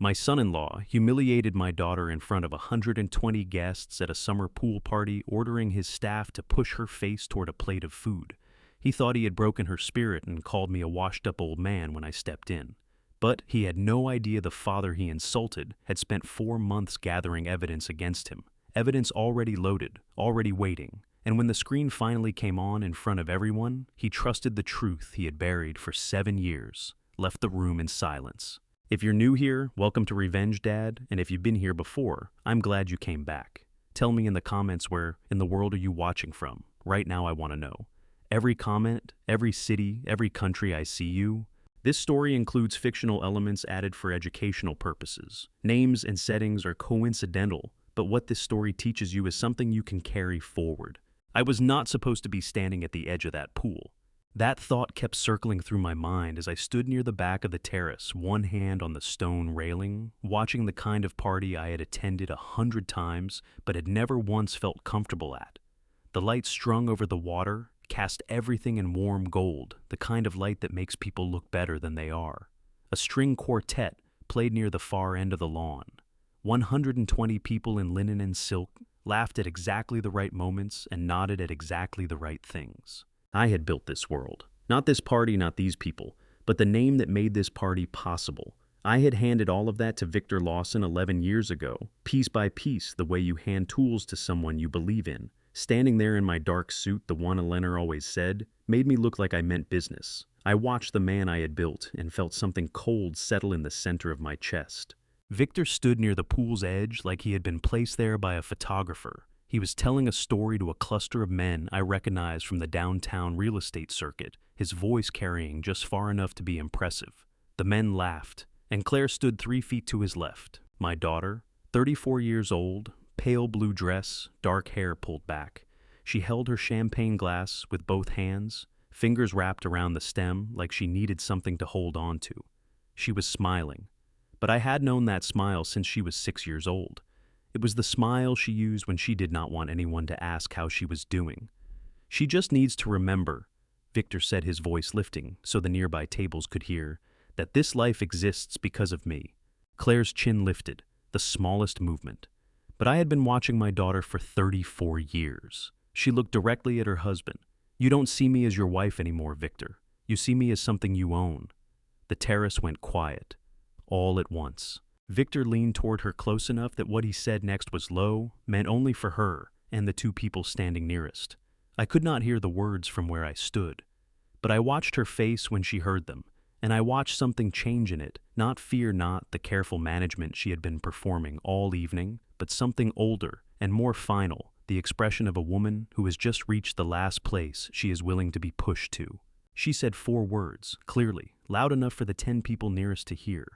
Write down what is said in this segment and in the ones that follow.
My son-in-law humiliated my daughter in front of 120 guests at a summer pool party, ordering his staff to push her face toward a plate of food. He thought he had broken her spirit and called me a washed-up old man when I stepped in. But he had no idea the father he insulted had spent 4 months gathering evidence against him. Evidence already loaded, already waiting. And when the screen finally came on in front of everyone, he trusted the truth he had buried for 7 years, left the room in silence. If you're new here, welcome to Revenge Dad, and if you've been here before, I'm glad you came back. Tell me in the comments where in the world are you watching from. Right now I want to know. Every comment, every city, every country I see you. This story includes fictional elements added for educational purposes. Names and settings are coincidental, but what this story teaches you is something you can carry forward. I was not supposed to be standing at the edge of that pool. That thought kept circling through my mind as I stood near the back of the terrace, one hand on the stone railing, watching the kind of party I had attended 100 times but had never once felt comfortable at. The light strung over the water cast everything in warm gold, the kind of light that makes people look better than they are. A string quartet played near the far end of the lawn. 120 people in linen and silk laughed at exactly the right moments and nodded at exactly the right things. I had built this world. Not this party, not these people, but the name that made this party possible. I had handed all of that to Victor Lawson 11 years ago, piece by piece, the way you hand tools to someone you believe in. Standing there in my dark suit, the one Eleanor always said, made me look like I meant business. I watched the man I had built and felt something cold settle in the center of my chest. Victor stood near the pool's edge like he had been placed there by a photographer. He was telling a story to a cluster of men I recognized from the downtown real estate circuit, his voice carrying just far enough to be impressive. The men laughed, and Claire stood 3 feet to his left. My daughter, 34 years old, pale blue dress, dark hair pulled back. She held her champagne glass with both hands, fingers wrapped around the stem like she needed something to hold on to. She was smiling, but I had known that smile since she was 6 years old. It was the smile she used when she did not want anyone to ask how she was doing. She just needs to remember, Victor said, his voice lifting so the nearby tables could hear, that this life exists because of me. Claire's chin lifted, the smallest movement. But I had been watching my daughter for 34 years. She looked directly at her husband. You don't see me as your wife anymore, Victor. You see me as something you own. The terrace went quiet, all at once. Victor leaned toward her close enough that what he said next was low, meant only for her and the 2 people standing nearest. I could not hear the words from where I stood, but I watched her face when she heard them, and I watched something change in it, not fear, not the careful management she had been performing all evening, but something older and more final, the expression of a woman who has just reached the last place she is willing to be pushed to. She said 4 words, clearly, loud enough for the 10 people nearest to hear.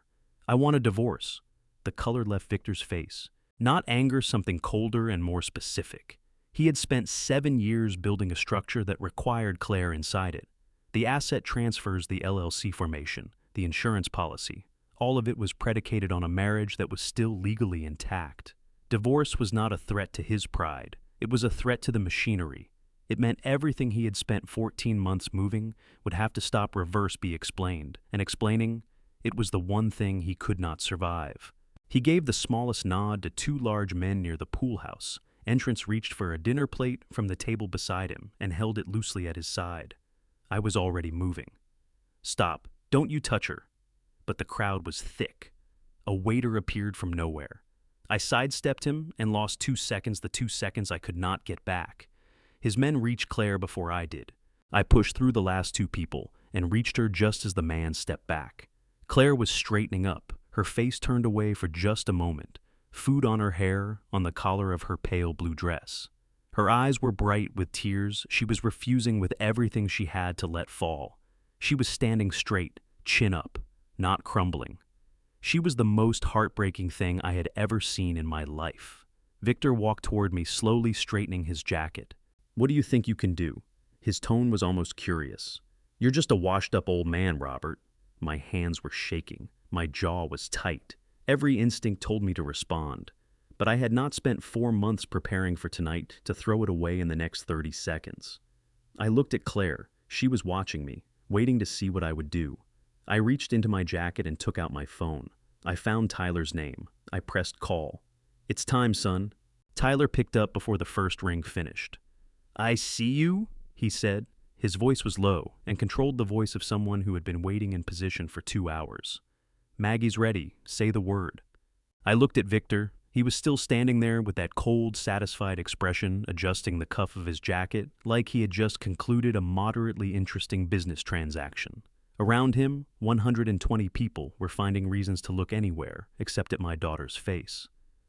I want a divorce. The color left Victor's face. Not anger, something colder and more specific. He had spent 7 years building a structure that required Claire inside it. The asset transfers, the LLC formation, the insurance policy. All of it was predicated on a marriage that was still legally intact. Divorce was not a threat to his pride. It was a threat to the machinery. It meant everything he had spent 14 months moving would have to stop, reverse, be explained. And explaining, it was the one thing he could not survive. He gave the smallest nod to 2 large men near the pool house. Entrance reached for a dinner plate from the table beside him and held it loosely at his side. I was already moving. Stop, don't you touch her. But the crowd was thick. A waiter appeared from nowhere. I sidestepped him and lost 2 seconds, the 2 seconds I could not get back. His men reached Claire before I did. I pushed through the last 2 people and reached her just as the man stepped back. Claire was straightening up, her face turned away for just a moment, food on her hair, on the collar of her pale blue dress. Her eyes were bright with tears. She was refusing with everything she had to let fall. She was standing straight, chin up, not crumbling. She was the most heartbreaking thing I had ever seen in my life. Victor walked toward me, slowly straightening his jacket. What do you think you can do? His tone was almost curious. You're just a washed-up old man, Robert. My hands were shaking. My jaw was tight. Every instinct told me to respond. But I had not spent 4 months preparing for tonight to throw it away in the next 30 seconds. I looked at Claire. She was watching me, waiting to see what I would do. I reached into my jacket and took out my phone. I found Tyler's name. I pressed call. "It's time, son." Tyler picked up before the first ring finished. "I see you," he said. His voice was low and controlled the voice of someone who had been waiting in position for 2 hours. "Maggie's ready. Say the word." I looked at Victor. He was still standing there with that cold, satisfied expression, adjusting the cuff of his jacket, like he had just concluded a moderately interesting business transaction. Around him, 120 people were finding reasons to look anywhere except at my daughter's face.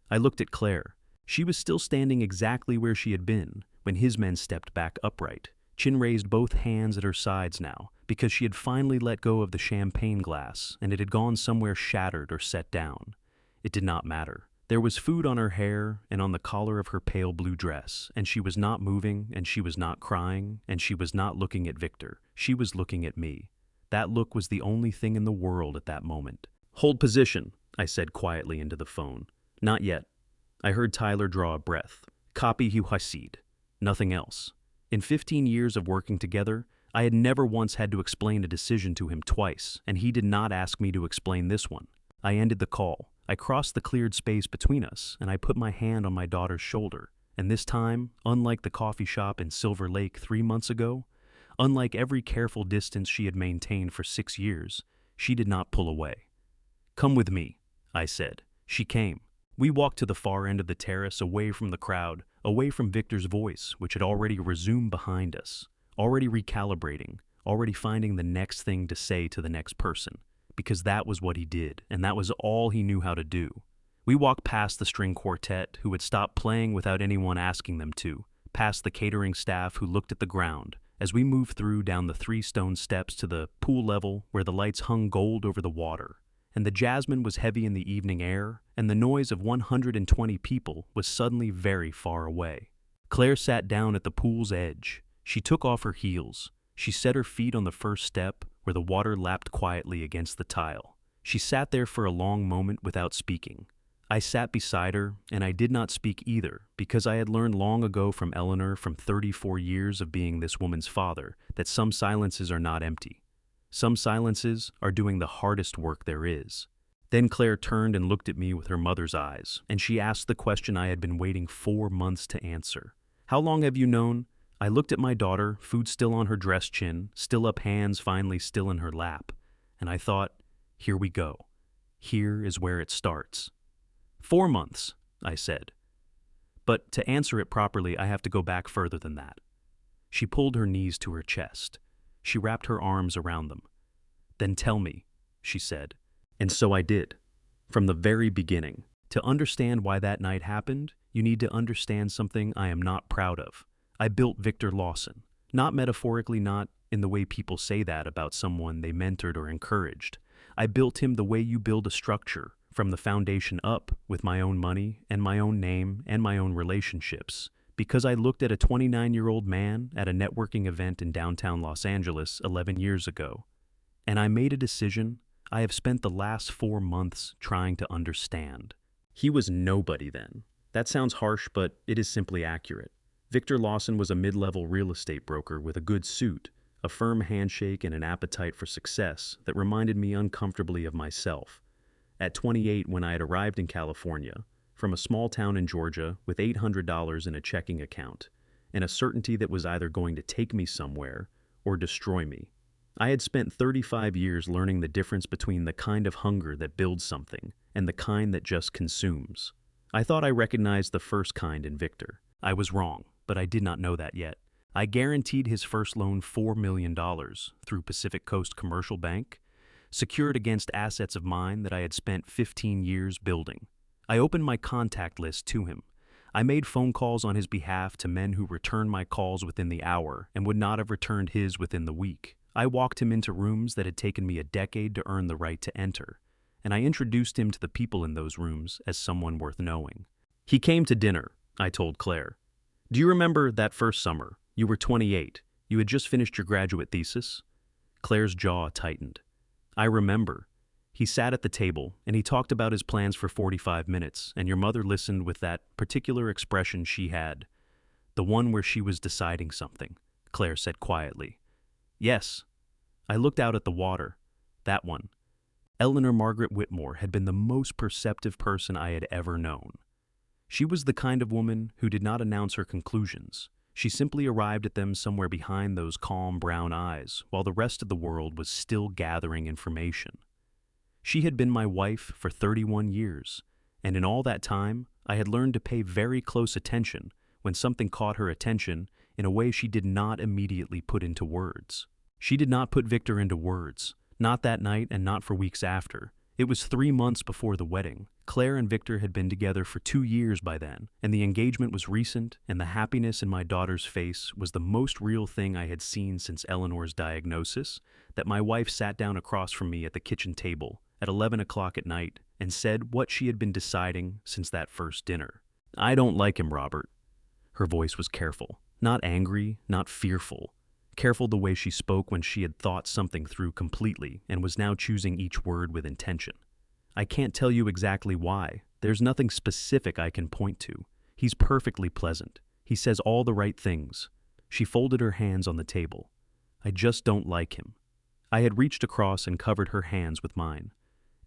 I looked at Claire. She was still standing exactly where she had been when his men stepped back upright, chin raised, both hands at her sides now, because she had finally let go of the champagne glass and it had gone somewhere shattered or set down. It did not matter. There was food on her hair and on the collar of her pale blue dress, and she was not moving, and she was not crying, and she was not looking at Victor. She was looking at me. That look was the only thing in the world at that moment. "Hold position," I said quietly into the phone. "Not yet." I heard Tyler draw a breath. "Copy you Hasid." Nothing else. In 15 years of working together, I had never once had to explain a decision to him twice, and he did not ask me to explain this one. I ended the call. I crossed the cleared space between us, and I put my hand on my daughter's shoulder. And this time, unlike the coffee shop in Silver Lake 3 months ago, unlike every careful distance she had maintained for 6 years, she did not pull away. "Come with me," I said. She came. We walked to the far end of the terrace, away from the crowd, away from Victor's voice, which had already resumed behind us, already recalibrating, already finding the next thing to say to the next person. Because that was what he did, and that was all he knew how to do. We walked past the string quartet, who had stopped playing without anyone asking them to, past the catering staff who looked at the ground, as we moved through down the 3 stone steps to the pool level where the lights hung gold over the water, and the jasmine was heavy in the evening air, and the noise of 120 people was suddenly very far away. Claire sat down at the pool's edge. She took off her heels. She set her feet on the first step, where the water lapped quietly against the tile. She sat there for a long moment without speaking. I sat beside her, and I did not speak either, because I had learned long ago from Eleanor, from 34 years of being this woman's father, that some silences are not empty. Some silences are doing the hardest work there is. Then Claire turned and looked at me with her mother's eyes, and she asked the question I had been waiting 4 months to answer. "How long have you known?" I looked at my daughter, food still on her dress chin, still up, hands finally still in her lap, and I thought, here we go. Here is where it starts. 4 months, I said. But to answer it properly, I have to go back further than that. She pulled her knees to her chest. She wrapped her arms around them. "Then tell me," she said. And so I did, from the very beginning. To understand why that night happened, you need to understand something I am not proud of. I built Victor Lawson, not metaphorically, not in the way people say that about someone they mentored or encouraged. I built him the way you build a structure, from the foundation up, with my own money and my own name and my own relationships, because I looked at a 29-year-old man at a networking event in downtown Los Angeles 11 years ago, and I made a decision I have spent the last 4 months trying to understand. He was nobody then. That sounds harsh, but it is simply accurate. Victor Lawson was a mid-level real estate broker with a good suit, a firm handshake, and an appetite for success that reminded me uncomfortably of myself. At 28, when I had arrived in California, from a small town in Georgia with $800 in a checking account, and a certainty that was either going to take me somewhere or destroy me. I had spent 35 years learning the difference between the kind of hunger that builds something and the kind that just consumes. I thought I recognized the first kind in Victor. I was wrong, but I did not know that yet. I guaranteed his first loan $4 million through Pacific Coast Commercial Bank, secured against assets of mine that I had spent 15 years building. I opened my contact list to him. I made phone calls on his behalf to men who returned my calls within the hour and would not have returned his within the week. I walked him into rooms that had taken me a decade to earn the right to enter, and I introduced him to the people in those rooms as someone worth knowing. He came to dinner, I told Claire. "Do you remember that first summer? You were 28. You had just finished your graduate thesis?" Claire's jaw tightened. "I remember. He sat at the table, and he talked about his plans for 45 minutes, and your mother listened with that particular expression she had. The one where she was deciding something," Claire said quietly. "Yes." I looked out at the water. "That one." Eleanor Margaret Whitmore had been the most perceptive person I had ever known. She was the kind of woman who did not announce her conclusions. She simply arrived at them somewhere behind those calm brown eyes, while the rest of the world was still gathering information. She had been my wife for 31 years, and in all that time, I had learned to pay very close attention when something caught her attention in a way she did not immediately put into words. She did not put Victor into words, not that night and not for weeks after. It was 3 months before the wedding. Claire and Victor had been together for 2 years by then, and the engagement was recent, and the happiness in my daughter's face was the most real thing I had seen since Eleanor's diagnosis, that my wife sat down across from me at the kitchen table at 11 o'clock at night and said what she had been deciding since that first dinner. "I don't like him, Robert." Her voice was careful, not angry, not fearful. Careful the way she spoke when she had thought something through completely and was now choosing each word with intention. "I can't tell you exactly why. There's nothing specific I can point to. He's perfectly pleasant. He says all the right things." She folded her hands on the table. "I just don't like him." I had reached across and covered her hands with mine.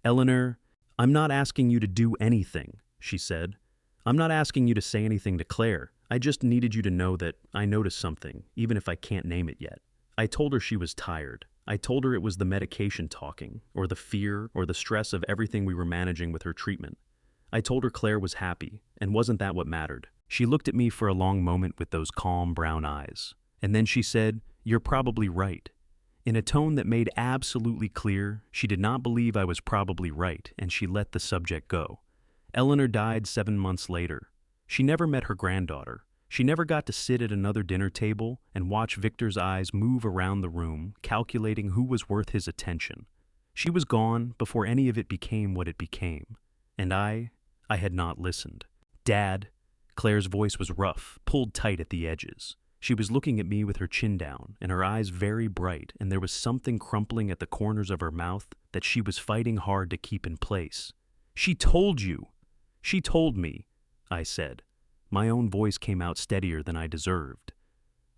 "Eleanor, I'm not asking you to do anything," she said. "I'm not asking you to say anything to Claire. I just needed you to know that I noticed something, even if I can't name it yet." I told her she was tired. I told her it was the medication talking, or the fear, or the stress of everything we were managing with her treatment. I told her Claire was happy, and wasn't that what mattered? She looked at me for a long moment with those calm brown eyes. And then she said, "You're probably right." In a tone that made absolutely clear, she did not believe I was probably right, and she let the subject go. Eleanor died 7 months later. She never met her granddaughter. She never got to sit at another dinner table and watch Victor's eyes move around the room, calculating who was worth his attention. She was gone before any of it became what it became. And I had not listened. "Dad," Claire's voice was rough, pulled tight at the edges. She was looking at me with her chin down, and her eyes very bright, and there was something crumpling at the corners of her mouth that she was fighting hard to keep in place. "She told you!" "She told me," I said. My own voice came out steadier than I deserved.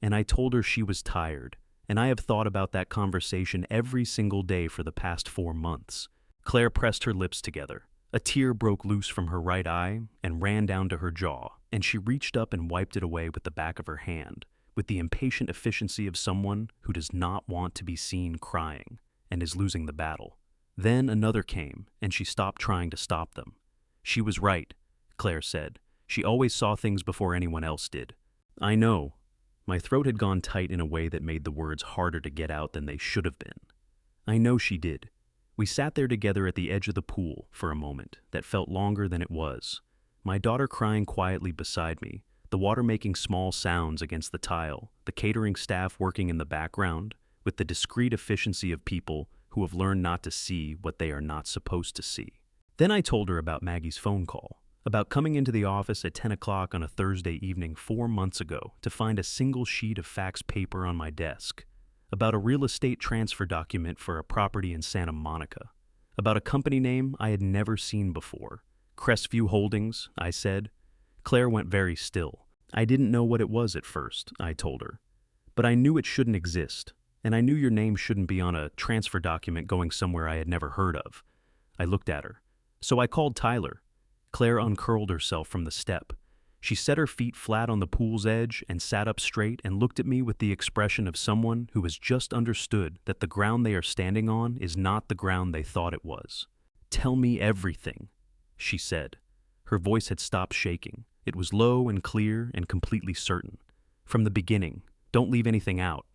"And I told her she was tired, and I have thought about that conversation every single day for the past 4 months." Claire pressed her lips together. A tear broke loose from her right eye and ran down to her jaw, and she reached up and wiped it away with the back of her hand, with the impatient efficiency of someone who does not want to be seen crying and is losing the battle. Then another came, and she stopped trying to stop them. "She was right," Claire said. "She always saw things before anyone else did." "I know." My throat had gone tight in a way that made the words harder to get out than they should have been. "I know she did." We sat there together at the edge of the pool for a moment that felt longer than it was. My daughter crying quietly beside me, the water making small sounds against the tile, the catering staff working in the background, with the discreet efficiency of people who have learned not to see what they are not supposed to see. Then I told her about Maggie's phone call, about coming into the office at 10 o'clock on a Thursday evening 4 months ago to find a single sheet of fax paper on my desk, about a real estate transfer document for a property in Santa Monica, about a company name I had never seen before. "Crestview Holdings," I said. Claire went very still. "I didn't know what it was at first," I told her. "But I knew it shouldn't exist, and I knew your name shouldn't be on a transfer document going somewhere I had never heard of." I looked at her. "So I called Tyler." Claire uncurled herself from the step. She set her feet flat on the pool's edge and sat up straight and looked at me with the expression of someone who has just understood that the ground they are standing on is not the ground they thought it was. "Tell me everything," she said. Her voice had stopped shaking. It was low and clear and completely certain. "From the beginning. Don't leave anything out."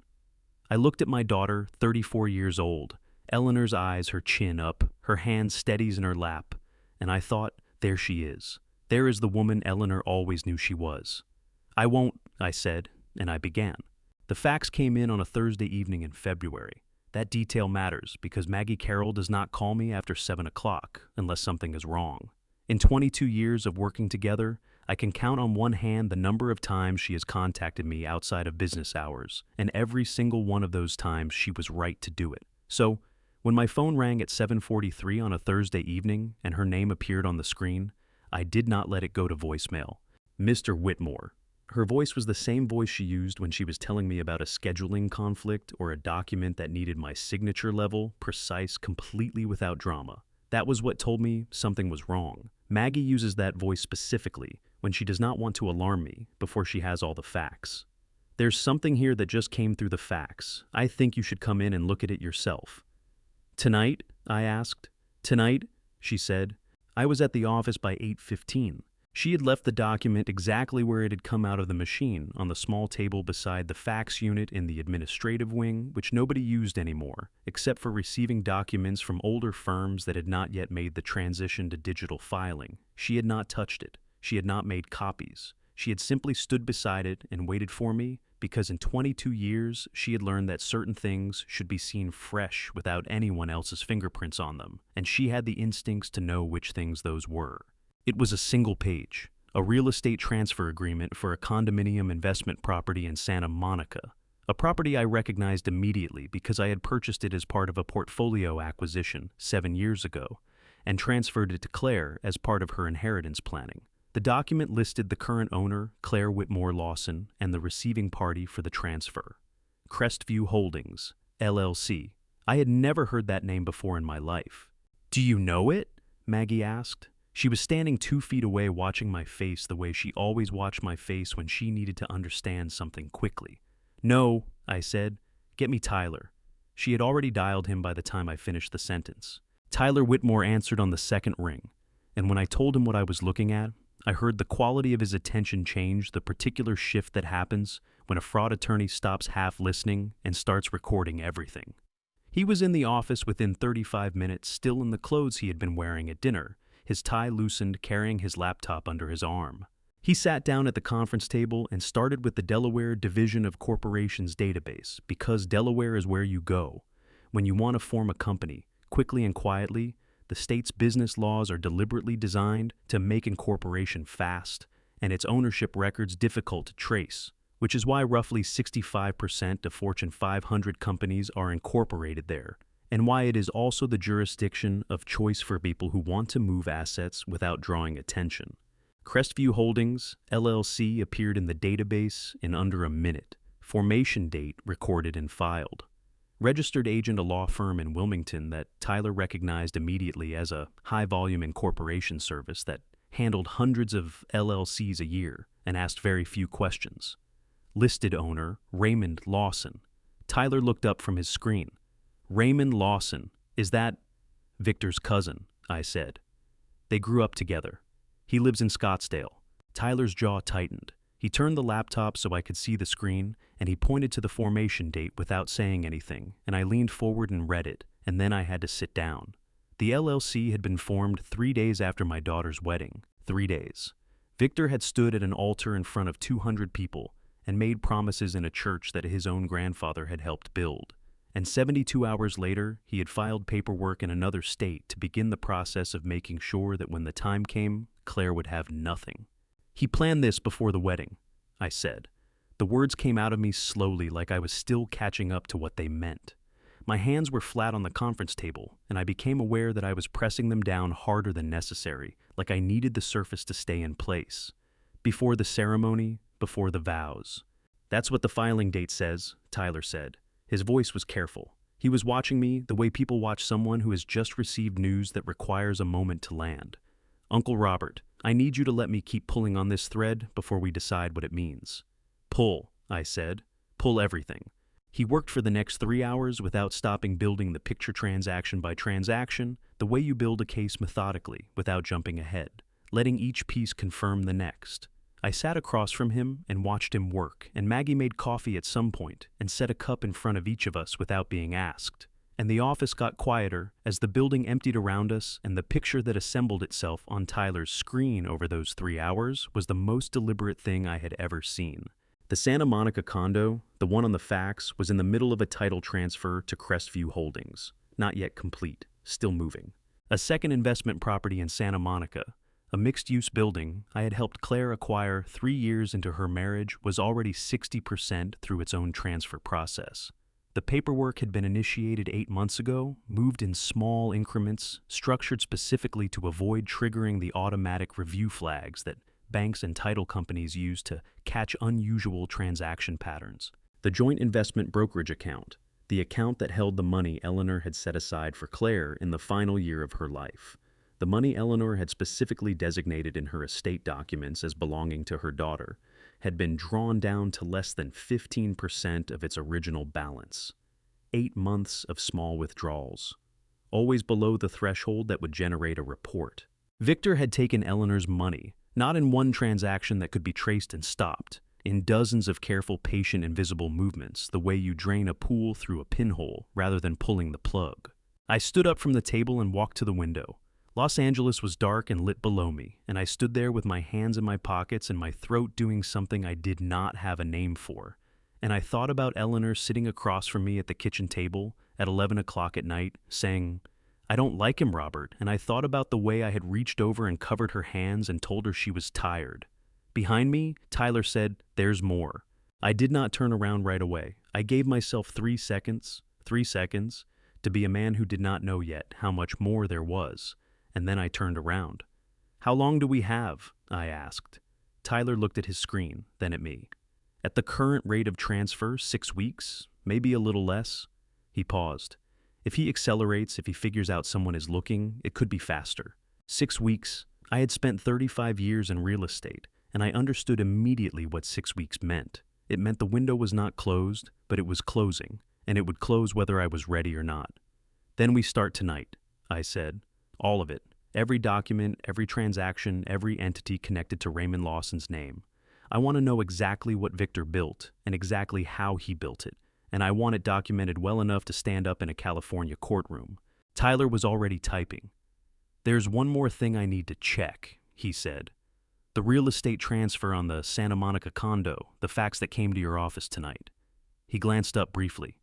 I looked at my daughter, 34 years old, Eleanor's eyes, her chin up, her hands steadies in her lap, and I thought, there she is. There is the woman Eleanor always knew she was. "I won't," I said, and I began. "The fax came in on a Thursday evening in February. That detail matters because Maggie Carroll does not call me after 7 o'clock unless something is wrong. In 22 years of working together, I can count on one hand the number of times she has contacted me outside of business hours, and every single one of those times she was right to do it. So, when my phone rang at 7:43 on a Thursday evening and her name appeared on the screen, I did not let it go to voicemail. "Mr. Whitmore," Her voice was the same voice she used when she was telling me about a scheduling conflict or a document that needed my signature level, precise, completely without drama. That was what told me something was wrong. Maggie uses that voice specifically when she does not want to alarm me before she has all the facts. There's something here that just came through the facts. I think you should come in and look at it yourself. Tonight? I asked. Tonight? She said. I was at the office by 8:15. She had left the document exactly where it had come out of the machine, on the small table beside the fax unit in the administrative wing, which nobody used anymore, except for receiving documents from older firms that had not yet made the transition to digital filing. She had not touched it. She had not made copies. She had simply stood beside it and waited for me, because in 22 years she had learned that certain things should be seen fresh without anyone else's fingerprints on them, and she had the instincts to know which things those were. It was a single page, a real estate transfer agreement for a condominium investment property in Santa Monica, a property I recognized immediately because I had purchased it as part of a portfolio acquisition 7 years ago and transferred it to Claire as part of her inheritance planning. The document listed the current owner, Claire Whitmore Lawson, and the receiving party for the transfer, Crestview Holdings, LLC. I had never heard that name before in my life. "Do you know it?" Maggie asked. She was standing 2 feet away watching my face the way she always watched my face when she needed to understand something quickly. "No," I said. "Get me Tyler." She had already dialed him by the time I finished the sentence. Tyler Whitmore answered on the second ring, and when I told him what I was looking at, I heard the quality of his attention change, the particular shift that happens when a fraud attorney stops half listening and starts recording everything. He was in the office within 35 minutes, still in the clothes he had been wearing at dinner, his tie loosened, carrying his laptop under his arm. He sat down at the conference table and started with the Delaware Division of Corporations database, because Delaware is where you go when you want to form a company, quickly and quietly. The state's business laws are deliberately designed to make incorporation fast, and its ownership records difficult to trace, which is why roughly 65% of Fortune 500 companies are incorporated there, and why it is also the jurisdiction of choice for people who want to move assets without drawing attention. Crestview Holdings, LLC appeared in the database in under a minute. Formation date recorded and filed. Registered agent, a law firm in Wilmington that Tyler recognized immediately as a high-volume incorporation service that handled hundreds of LLCs a year and asked very few questions. Listed owner, Raymond Lawson. Tyler looked up from his screen. "Raymond Lawson, is that Victor's cousin?" I said. "They grew up together. He lives in Scottsdale." Tyler's jaw tightened. He turned the laptop so I could see the screen, and he pointed to the formation date without saying anything, and I leaned forward and read it, and then I had to sit down. The LLC had been formed 3 days after my daughter's wedding. 3 days. Victor had stood at an altar in front of 200 people and made promises in a church that his own grandfather had helped build. And 72 hours later, he had filed paperwork in another state to begin the process of making sure that when the time came, Claire would have nothing. "He planned this before the wedding," I said. The words came out of me slowly, like I was still catching up to what they meant. My hands were flat on the conference table, and I became aware that I was pressing them down harder than necessary, like I needed the surface to stay in place. Before the ceremony, before the vows. "That's what the filing date says," Tyler said. His voice was careful. He was watching me the way people watch someone who has just received news that requires a moment to land. "Uncle Robert, I need you to let me keep pulling on this thread before we decide what it means." "Pull," I said. "Pull everything." He worked for the next 3 hours without stopping, building the picture transaction by transaction, the way you build a case methodically without jumping ahead, letting each piece confirm the next. I sat across from him and watched him work, and Maggie made coffee at some point and set a cup in front of each of us without being asked. And the office got quieter as the building emptied around us, and the picture that assembled itself on Tyler's screen over those 3 hours was the most deliberate thing I had ever seen. The Santa Monica condo, the one on the fax, was in the middle of a title transfer to Crestview Holdings, not yet complete, still moving. A second investment property in Santa Monica, a mixed-use building I had helped Claire acquire 3 years into her marriage, was already 60% through its own transfer process. The paperwork had been initiated 8 months ago, moved in small increments, structured specifically to avoid triggering the automatic review flags that banks and title companies use to catch unusual transaction patterns. The joint investment brokerage account, the account that held the money Eleanor had set aside for Claire in the final year of her life. The money Eleanor had specifically designated in her estate documents as belonging to her daughter had been drawn down to less than 15% of its original balance. 8 months of small withdrawals, always below the threshold that would generate a report. Victor had taken Eleanor's money, not in one transaction that could be traced and stopped, in dozens of careful, patient, invisible movements, the way you drain a pool through a pinhole rather than pulling the plug. I stood up from the table and walked to the window. Los Angeles was dark and lit below me, and I stood there with my hands in my pockets and my throat doing something I did not have a name for. And I thought about Eleanor sitting across from me at the kitchen table at 11 o'clock at night, saying, "I don't like him, Robert," and I thought about the way I had reached over and covered her hands and told her she was tired. Behind me, Tyler said, "There's more." I did not turn around right away. I gave myself 3 seconds, to be a man who did not know yet how much more there was, and then I turned around. "How long do we have?" I asked. Tyler looked at his screen, then at me. "At the current rate of transfer, 6 weeks, maybe a little less." He paused. If he accelerates, if he figures out someone is looking, it could be faster. 6 weeks. I had spent 35 years in real estate, and I understood immediately what 6 weeks meant. It meant the window was not closed, but it was closing, and it would close whether I was ready or not. "Then we start tonight," I said. "All of it. Every document, every transaction, every entity connected to Raymond Lawson's name. I want to know exactly what Victor built and exactly how he built it, and I want it documented well enough to stand up in a California courtroom." Tyler was already typing. "There's one more thing I need to check," he said. "The real estate transfer on the Santa Monica condo, the fax that came to your office tonight." He glanced up briefly.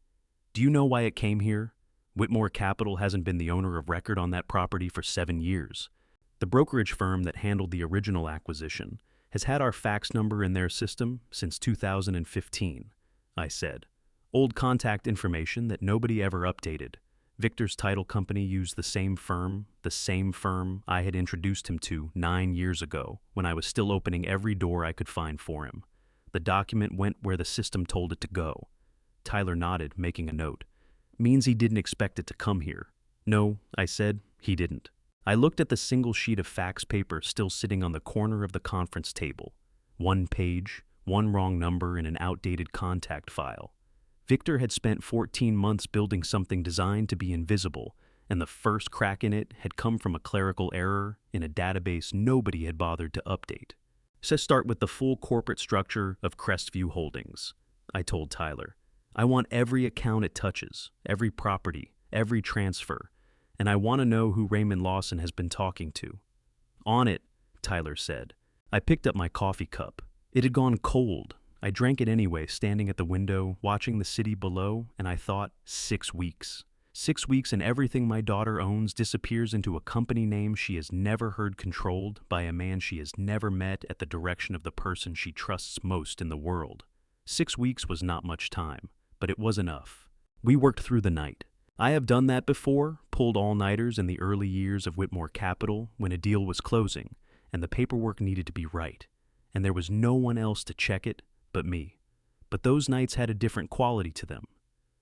"Do you know why it came here? Whitmore Capital hasn't been the owner of record on that property for 7 years. The brokerage firm that handled the original acquisition has had our fax number in their system since 2015, I said. Old contact information that nobody ever updated. Victor's title company used the same firm I had introduced him to 9 years ago when I was still opening every door I could find for him. The document went where the system told it to go. Tyler nodded, making a note. "Means he didn't expect it to come here." "No," I said, "he didn't." I looked at the single sheet of fax paper still sitting on the corner of the conference table. 1 page, 1 wrong number in an outdated contact file. Victor had spent 14 months building something designed to be invisible, and the first crack in it had come from a clerical error in a database nobody had bothered to update. "So start with the full corporate structure of Crestview Holdings," I told Tyler. "I want every account it touches, every property, every transfer, and I want to know who Raymond Lawson has been talking to." "On it," Tyler said. I picked up my coffee cup. It had gone cold. I drank it anyway, standing at the window, watching the city below, and I thought, 6 weeks. 6 weeks and everything my daughter owns disappears into a company name she has never heard controlled by a man she has never met at the direction of the person she trusts most in the world. 6 weeks was not much time, but it was enough. We worked through the night. I have done that before, pulled all-nighters in the early years of Whitmore Capital when a deal was closing, and the paperwork needed to be right, and there was no one else to check it but me. But those nights had a different quality to them.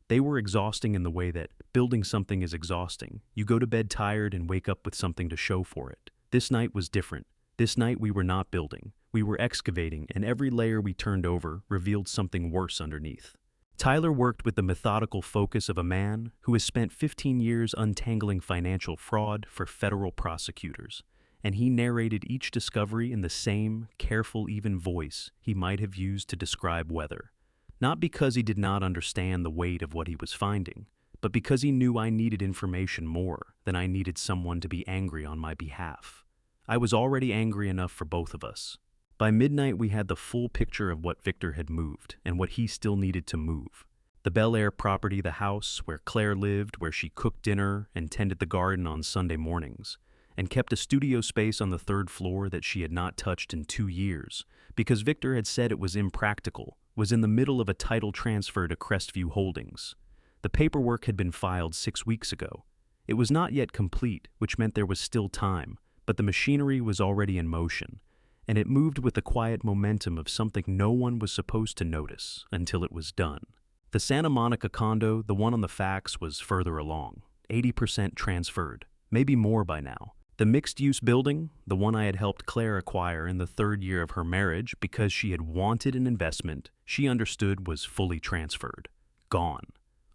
They were exhausting in the way that building something is exhausting. You go to bed tired and wake up with something to show for it. This night was different. This night we were not building. We were excavating, and every layer we turned over revealed something worse underneath. Tyler worked with the methodical focus of a man who has spent 15 years untangling financial fraud for federal prosecutors, and he narrated each discovery in the same, careful, even voice he might have used to describe weather. Not because he did not understand the weight of what he was finding, but because he knew I needed information more than I needed someone to be angry on my behalf. I was already angry enough for both of us. By midnight, we had the full picture of what Victor had moved and what he still needed to move. The Bel Air property, the house where Claire lived, where she cooked dinner and tended the garden on Sunday mornings, and kept a studio space on the 3rd floor that she had not touched in 2 years, because Victor had said it was impractical, was in the middle of a title transfer to Crestview Holdings. The paperwork had been filed 6 weeks ago. It was not yet complete, which meant there was still time, but the machinery was already in motion, and it moved with the quiet momentum of something no one was supposed to notice until it was done. The Santa Monica condo, the one on the fax, was further along, 80% transferred, maybe more by now. The mixed-use building, the one I had helped Claire acquire in the 3rd year of her marriage because she had wanted an investment she understood was fully transferred. Gone.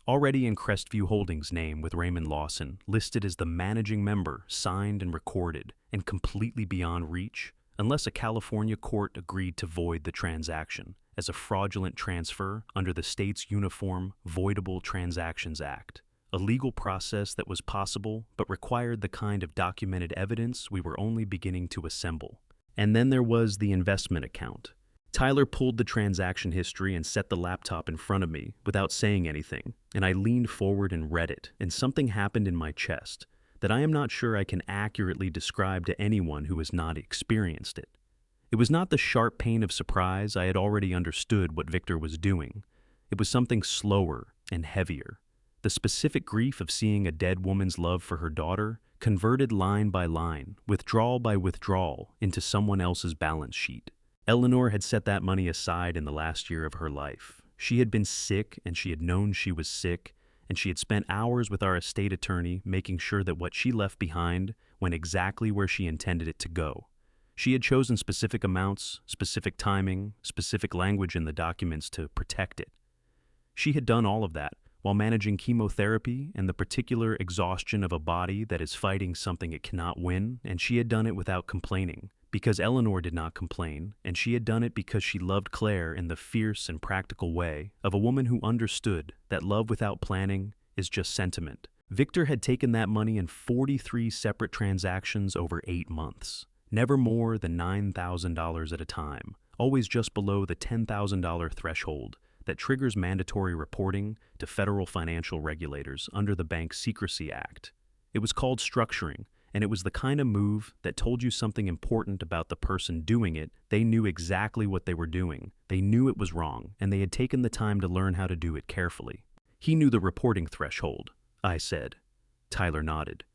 Already in Crestview Holdings' name with Raymond Lawson, listed as the managing member, signed and recorded, and completely beyond reach, unless a California court agreed to void the transaction as a fraudulent transfer under the state's uniform Voidable Transactions Act, a legal process that was possible but required the kind of documented evidence we were only beginning to assemble. And then there was the investment account. Tyler pulled the transaction history and set the laptop in front of me without saying anything, and I leaned forward and read it, and something happened in my chest that I am not sure I can accurately describe to anyone who has not experienced it. It was not the sharp pain of surprise. I had already understood what Victor was doing. It was something slower and heavier. The specific grief of seeing a dead woman's love for her daughter converted line by line, withdrawal by withdrawal, into someone else's balance sheet. Eleanor had set that money aside in the last year of her life. She had been sick, and she had known she was sick, and she had spent hours with our estate attorney making sure that what she left behind went exactly where she intended it to go. She had chosen specific amounts, specific timing, specific language in the documents to protect it. She had done all of that while managing chemotherapy and the particular exhaustion of a body that is fighting something it cannot win, and she had done it without complaining, because Eleanor did not complain, and she had done it because she loved Claire in the fierce and practical way of a woman who understood that love without planning is just sentiment. Victor had taken that money in 43 separate transactions over 8 months, never more than $9,000 at a time, always just below the $10,000 threshold that triggers mandatory reporting to federal financial regulators under the Bank Secrecy Act. It was called structuring, and it was the kind of move that told you something important about the person doing it. They knew exactly what they were doing. They knew it was wrong, and they had taken the time to learn how to do it carefully. He knew the reporting threshold, I said. Tyler nodded.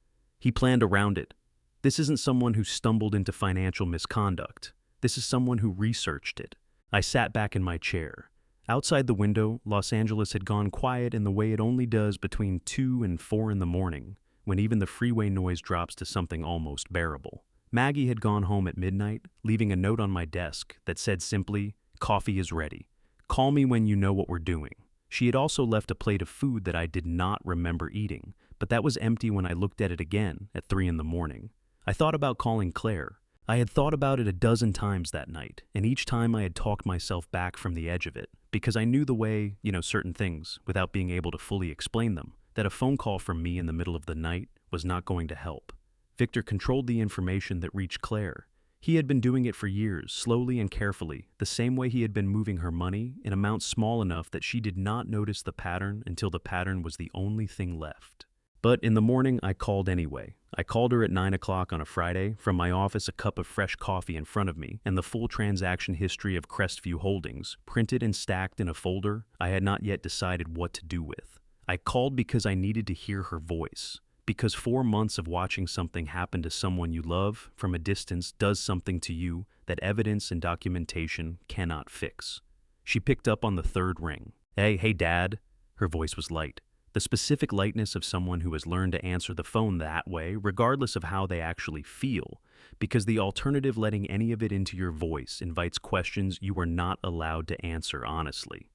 He planned around it. This isn't someone who stumbled into financial misconduct. This is someone who researched it. I sat back in my chair. Outside the window, Los Angeles had gone quiet in the way it only does between 2 and 4 in the morning, when even the freeway noise drops to something almost bearable. Maggie had gone home at midnight, leaving a note on my desk that said simply, "Coffee is ready. Call me when you know what we're doing." She had also left a plate of food that I did not remember eating, but that was empty when I looked at it again at 3 in the morning. I thought about calling Claire. I had thought about it a dozen times that night, and each time I had talked myself back from the edge of it, because I knew the way, certain things, without being able to fully explain them, that a phone call from me in the middle of the night was not going to help. Victor controlled the information that reached Claire. He had been doing it for years, slowly and carefully, the same way he had been moving her money in amounts small enough that she did not notice the pattern until the pattern was the only thing left. But in the morning, I called anyway. I called her at 9 o'clock on a Friday, from my office, a cup of fresh coffee in front of me, and the full transaction history of Crestview Holdings, printed and stacked in a folder I had not yet decided what to do with. I called because I needed to hear her voice, because 4 months of watching something happen to someone you love from a distance does something to you that evidence and documentation cannot fix. She picked up on the 3rd ring. Hey, Dad." Her voice was light. The specific lightness of someone who has learned to answer the phone that way, regardless of how they actually feel, because the alternative, letting any of it into your voice, invites questions you are not allowed to answer honestly.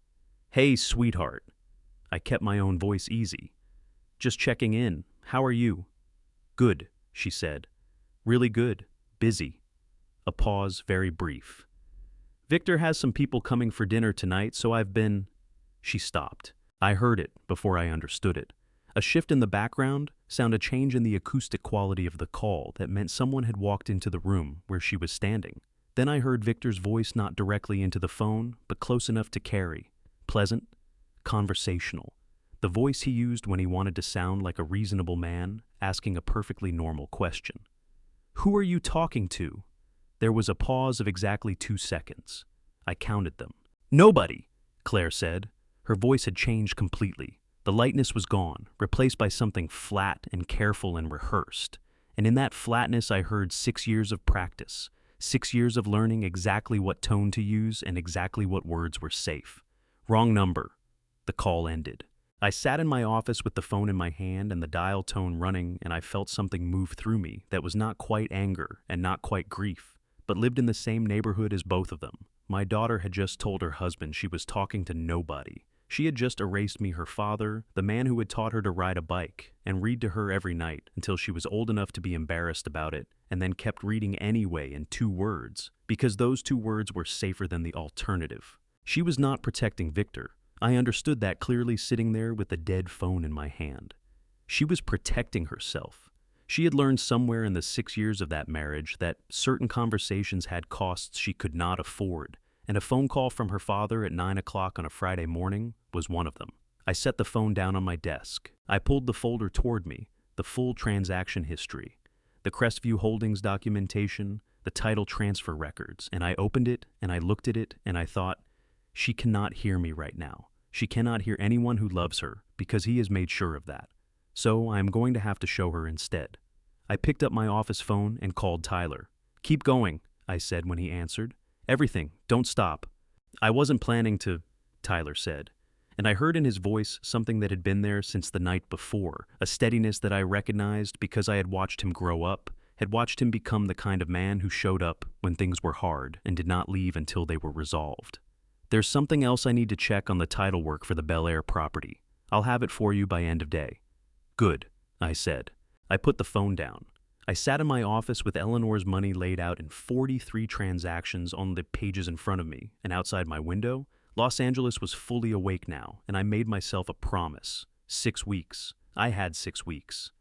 "Hey, sweetheart." I kept my own voice easy. "Just checking in. How are you?" "Good," she said. "Really good. Busy." A pause, very brief. "Victor has some people coming for dinner tonight, so I've been..." She stopped. I heard it before I understood it. A shift in the background, sound, a change in the acoustic quality of the call that meant someone had walked into the room where she was standing. Then I heard Victor's voice, not directly into the phone, but close enough to carry. Pleasant, conversational. The voice he used when he wanted to sound like a reasonable man, asking a perfectly normal question. "Who are you talking to?" There was a pause of exactly 2 seconds. I counted them. "Nobody," Claire said. Her voice had changed completely. The lightness was gone, replaced by something flat and careful and rehearsed. And in that flatness I heard 6 years of practice, 6 years of learning exactly what tone to use and exactly what words were safe. Wrong number. The call ended. I sat in my office with the phone in my hand and the dial tone running, and I felt something move through me that was not quite anger and not quite grief, but lived in the same neighborhood as both of them. My daughter had just told her husband she was talking to nobody. She had just erased me, her father, the man who had taught her to ride a bike, and read to her every night until she was old enough to be embarrassed about it, and then kept reading anyway in 2 words, because those 2 words were safer than the alternative. She was not protecting Victor. I understood that clearly sitting there with the dead phone in my hand. She was protecting herself. She had learned somewhere in the 6 years of that marriage that certain conversations had costs she could not afford, and a phone call from her father at 9 o'clock on a Friday morning was one of them. I set the phone down on my desk. I pulled the folder toward me, the full transaction history, the Crestview Holdings documentation, the title transfer records, and I opened it and I looked at it and I thought, she cannot hear me right now. She cannot hear anyone who loves her because he has made sure of that. So I am going to have to show her instead. I picked up my office phone and called Tyler. "Keep going," I said when he answered. "Everything, don't stop." "I wasn't planning to," Tyler said. And I heard in his voice something that had been there since the night before, a steadiness that I recognized because I had watched him grow up, had watched him become the kind of man who showed up when things were hard and did not leave until they were resolved. "There's something else I need to check on the title work for the Bel Air property. I'll have it for you by end of day." "Good," I said. I put the phone down. I sat in my office with Eleanor's money laid out in 43 transactions on the pages in front of me, and outside my window, Los Angeles was fully awake now, and I made myself a promise. 6 weeks. I had 6 weeks.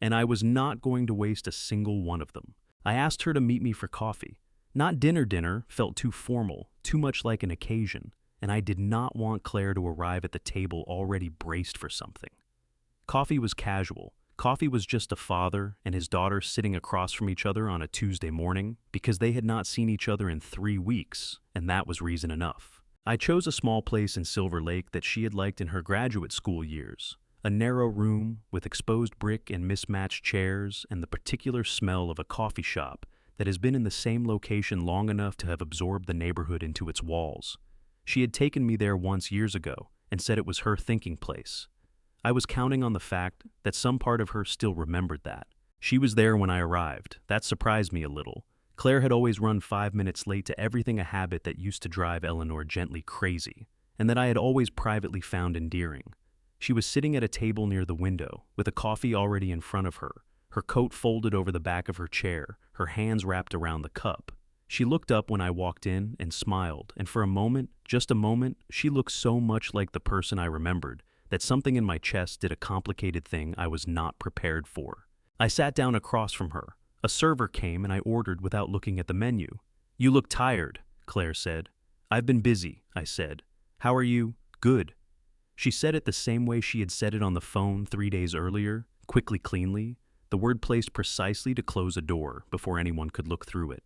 And I was not going to waste a single one of them. I asked her to meet me for coffee. Not dinner felt too formal, too much like an occasion, and I did not want Claire to arrive at the table already braced for something. Coffee was casual. Coffee was just a father and his daughter sitting across from each other on a Tuesday morning because they had not seen each other in 3 weeks, and that was reason enough. I chose a small place in Silver Lake that she had liked in her graduate school years. A narrow room with exposed brick and mismatched chairs and the particular smell of a coffee shop that has been in the same location long enough to have absorbed the neighborhood into its walls. She had taken me there once years ago and said it was her thinking place. I was counting on the fact that some part of her still remembered that. She was there when I arrived. That surprised me a little. Claire had always run 5 minutes late to everything, a habit that used to drive Eleanor gently crazy, and that I had always privately found endearing. She was sitting at a table near the window, with a coffee already in front of her coat folded over the back of her chair, her hands wrapped around the cup. She looked up when I walked in and smiled, and for a moment, just a moment, she looked so much like the person I remembered that something in my chest did a complicated thing I was not prepared for. I sat down across from her. A server came and I ordered without looking at the menu. "You look tired," Claire said. "I've been busy," I said. "How are you?" "Good." She said it the same way she had said it on the phone 3 days earlier, quickly, cleanly, the word placed precisely to close a door before anyone could look through it.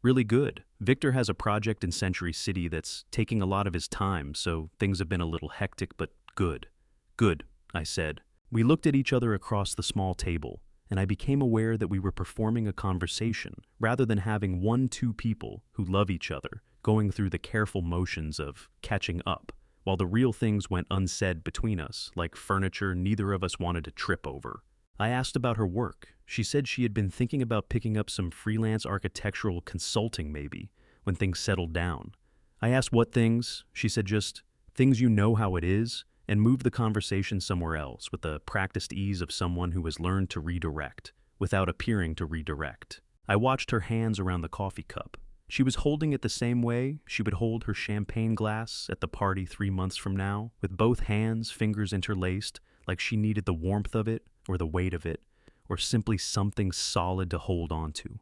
"Really good. Victor has a project in Century City that's taking a lot of his time, so things have been a little hectic, but good." "Good," I said. We looked at each other across the small table, and I became aware that we were performing a conversation rather than having 1-2 people who love each other going through the careful motions of catching up, while the real things went unsaid between us, like furniture neither of us wanted to trip over. I asked about her work. She said she had been thinking about picking up some freelance architectural consulting maybe, when things settled down. I asked what things. She said just, "Things you know how it is," and moved the conversation somewhere else with the practiced ease of someone who has learned to redirect, without appearing to redirect. I watched her hands around the coffee cup. She was holding it the same way she would hold her champagne glass at the party 3 months from now, with both hands, fingers interlaced, like she needed the warmth of it, or the weight of it, or simply something solid to hold on to.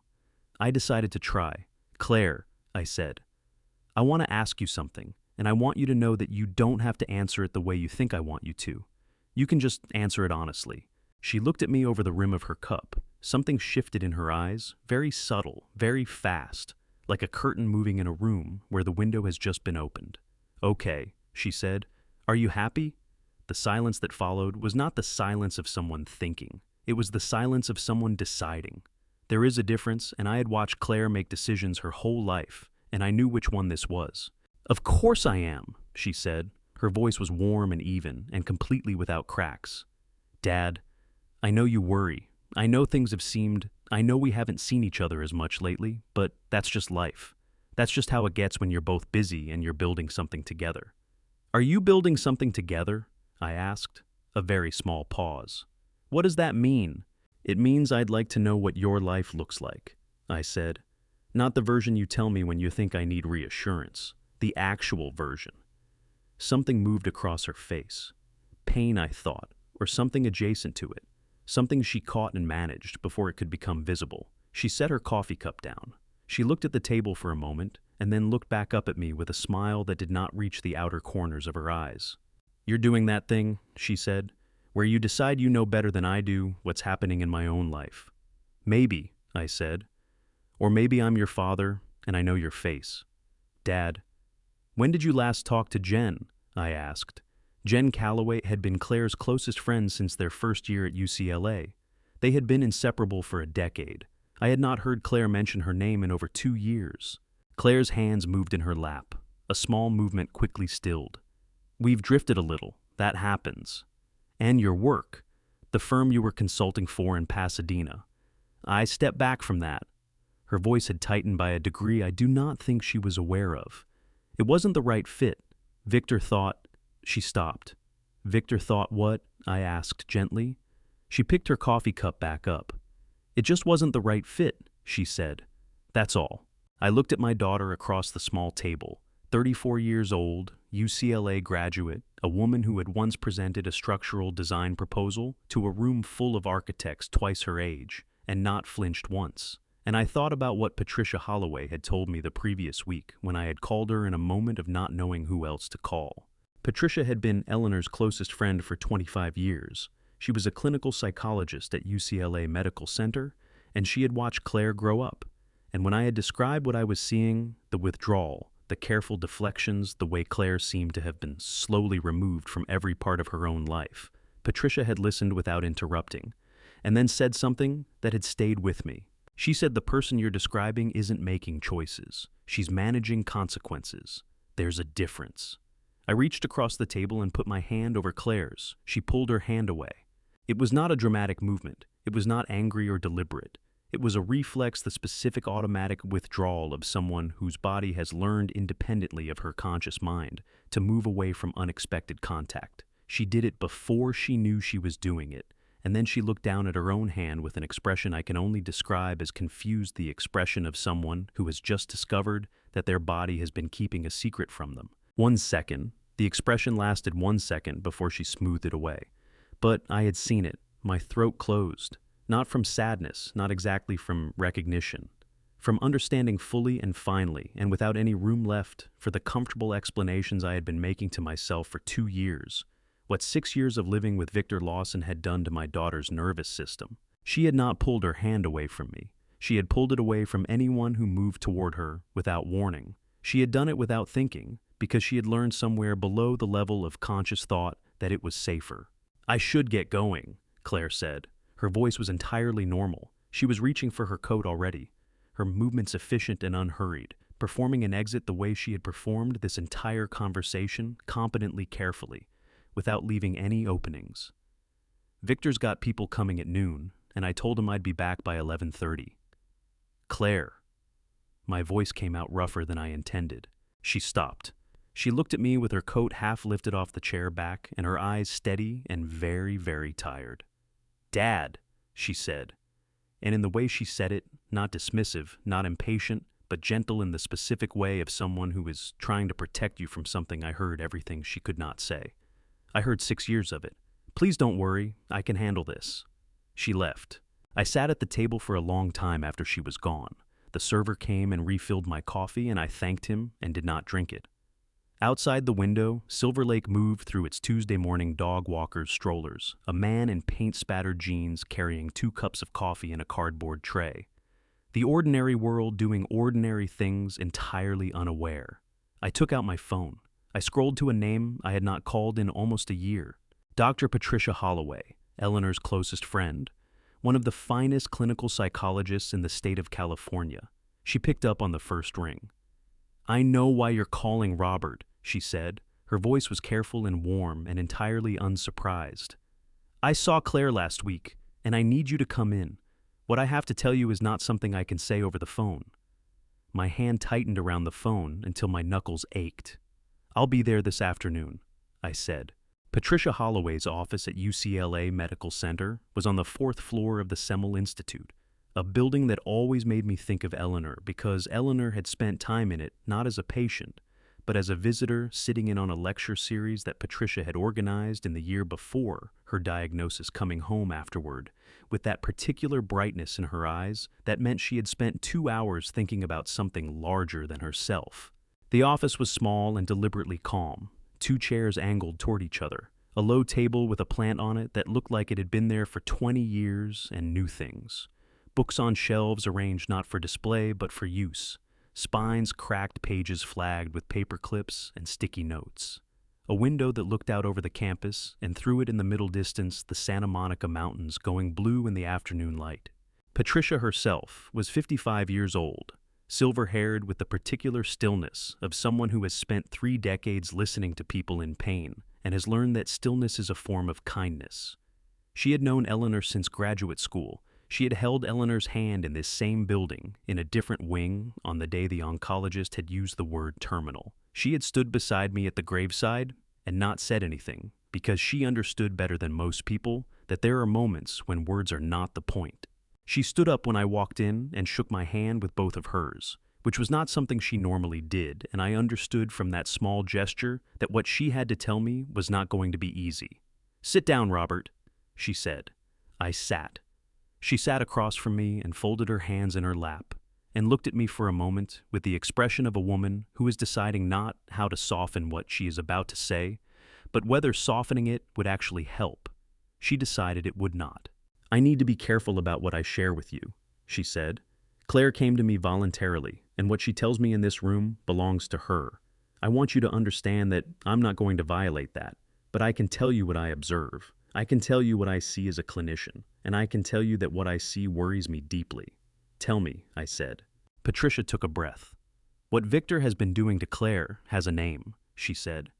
I decided to try. "Claire," I said, "I want to ask you something, and I want you to know that you don't have to answer it the way you think I want you to. You can just answer it honestly." She looked at me over the rim of her cup. Something shifted in her eyes, very subtle, very fast, like a curtain moving in a room where the window has just been opened. "Okay," she said. "Are you happy?" The silence that followed was not the silence of someone thinking. It was the silence of someone deciding. There is a difference, and I had watched Claire make decisions her whole life, and I knew which one this was. Of course I am, she said. Her voice was warm and even, and completely without cracks. Dad, I know you worry. I know I know we haven't seen each other as much lately, but that's just life. That's just how it gets when you're both busy and you're building something together. Are you building something together? I asked. A very small pause. What does that mean? It means I'd like to know what your life looks like, I said. Not the version you tell me when you think I need reassurance. The actual version. Something moved across her face. Pain, I thought, or something adjacent to it. Something she caught and managed before it could become visible. She set her coffee cup down. She looked at the table for a moment, and then looked back up at me with a smile that did not reach the outer corners of her eyes. You're doing that thing, she said, where you decide you know better than I do what's happening in my own life. Maybe, I said. Or maybe I'm your father, and I know your face. Dad, when did you last talk to Jen? I asked. Jen Calloway had been Claire's closest friend since their first year at UCLA. They had been inseparable for a decade. I had not heard Claire mention her name in over 2 years. Claire's hands moved in her lap. A small movement quickly stilled. We've drifted a little. That happens. And your work. The firm you were consulting for in Pasadena. I stepped back from that. Her voice had tightened by a degree I do not think she was aware of. It wasn't the right fit. Victor thought... She stopped. Victor thought what? I asked gently. She picked her coffee cup back up. It just wasn't the right fit, she said. That's all. I looked at my daughter across the small table. 34 years old, UCLA graduate, a woman who had once presented a structural design proposal to a room full of architects twice her age, and not flinched once. And I thought about what Patricia Holloway had told me the previous week when I had called her in a moment of not knowing who else to call. Patricia had been Eleanor's closest friend for 25 years. She was a clinical psychologist at UCLA Medical Center, and she had watched Claire grow up. And when I had described what I was seeing, the withdrawal, the careful deflections, the way Claire seemed to have been slowly removed from every part of her own life, Patricia had listened without interrupting, and then said something that had stayed with me. She said the person you're describing isn't making choices. She's managing consequences. There's a difference. I reached across the table and put my hand over Claire's. She pulled her hand away. It was not a dramatic movement. It was not angry or deliberate. It was a reflex, the specific automatic withdrawal of someone whose body has learned independently of her conscious mind to move away from unexpected contact. She did it before she knew she was doing it, and then she looked down at her own hand with an expression I can only describe as confused, the expression of someone who has just discovered that their body has been keeping a secret from them. 1 second. The expression lasted 1 second before she smoothed it away. But I had seen it. My throat closed. Not from sadness, not exactly from recognition. From understanding fully and finally, and without any room left for the comfortable explanations I had been making to myself for 2 years. What 6 years of living with Victor Lawson had done to my daughter's nervous system. She had not pulled her hand away from me. She had pulled it away from anyone who moved toward her without warning. She had done it without thinking, because she had learned somewhere below the level of conscious thought that it was safer. I should get going, Claire said. Her voice was entirely normal. She was reaching for her coat already, her movements efficient and unhurried, performing an exit the way she had performed this entire conversation, competently, carefully, without leaving any openings. Victor's got people coming at noon, and I told him I'd be back by 11:30. Claire. My voice came out rougher than I intended. She stopped. She looked at me with her coat half lifted off the chair back and her eyes steady and very, very tired. Dad, she said. And in the way she said it, not dismissive, not impatient, but gentle in the specific way of someone who is trying to protect you from something, I heard everything she could not say. I heard 6 years of it. Please don't worry, I can handle this. She left. I sat at the table for a long time after she was gone. The server came and refilled my coffee, and I thanked him and did not drink it. Outside the window, Silver Lake moved through its Tuesday morning dog walkers' strollers, a man in paint-spattered jeans carrying 2 cups of coffee in a cardboard tray. The ordinary world doing ordinary things entirely unaware. I took out my phone. I scrolled to a name I had not called in almost a year. Dr. Patricia Holloway, Eleanor's closest friend. one of the finest clinical psychologists in the state of California. She picked up on the first ring. "I know why you're calling, Robert," she said. Her voice was careful and warm and entirely unsurprised. "I saw Claire last week, and I need you to come in. What I have to tell you is not something I can say over the phone." My hand tightened around the phone until my knuckles ached. "I'll be there this afternoon," I said. Patricia Holloway's office at UCLA Medical Center was on the 4th floor of the Semel Institute, a building that always made me think of Eleanor because Eleanor had spent time in it not as a patient, but as a visitor sitting in on a lecture series that Patricia had organized in the year before her diagnosis, coming home afterward with that particular brightness in her eyes that meant she had spent 2 hours thinking about something larger than herself. The office was small and deliberately calm. 2 chairs angled toward each other, a low table with a plant on it that looked like it had been there for 20 years, and new things. Books on shelves arranged not for display but for use. Spines cracked, pages flagged with paper clips and sticky notes. A window that looked out over the campus, and through it in the middle distance the Santa Monica Mountains going blue in the afternoon light. Patricia herself was 55 years old, silver-haired with the particular stillness of someone who has spent 3 decades listening to people in pain and has learned that stillness is a form of kindness. She had known Eleanor since graduate school. She had held Eleanor's hand in this same building, in a different wing, on the day the oncologist had used the word terminal. She had stood beside me at the graveside and not said anything, because she understood better than most people that there are moments when words are not the point. She stood up when I walked in and shook my hand with both of hers, which was not something she normally did, and I understood from that small gesture that what she had to tell me was not going to be easy. "Sit down, Robert," she said. I sat. She sat across from me and folded her hands in her lap and looked at me for a moment with the expression of a woman who is deciding not how to soften what she is about to say, but whether softening it would actually help. She decided it would not. "I need to be careful about what I share with you," she said. "Claire came to me voluntarily, and what she tells me in this room belongs to her. I want you to understand that I'm not going to violate that, but I can tell you what I observe. I can tell you what I see as a clinician, and I can tell you that what I see worries me deeply." "Tell me," I said. Patricia took a breath. "What Victor has been doing to Claire has a name," she said.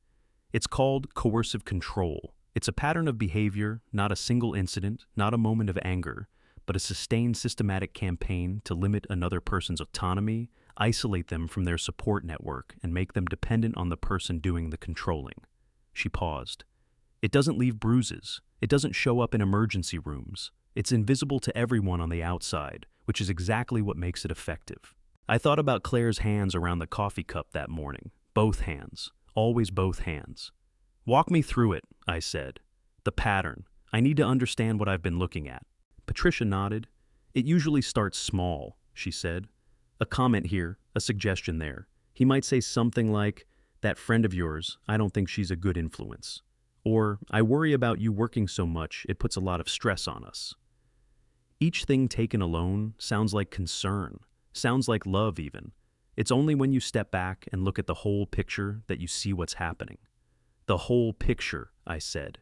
"It's called coercive control. It's a pattern of behavior, not a single incident, not a moment of anger, but a sustained systematic campaign to limit another person's autonomy, isolate them from their support network, and make them dependent on the person doing the controlling." She paused. "It doesn't leave bruises. It doesn't show up in emergency rooms. It's invisible to everyone on the outside, which is exactly what makes it effective." I thought about Claire's hands around the coffee cup that morning. Both hands. Always both hands. "Walk me through it," I said. "The pattern. I need to understand what I've been looking at." Patricia nodded. "It usually starts small," she said. "A comment here, a suggestion there. He might say something like, 'That friend of yours, I don't think she's a good influence.' Or, 'I worry about you working so much, it puts a lot of stress on us.' Each thing taken alone sounds like concern, sounds like love even. It's only when you step back and look at the whole picture that you see what's happening." "The whole picture," I said.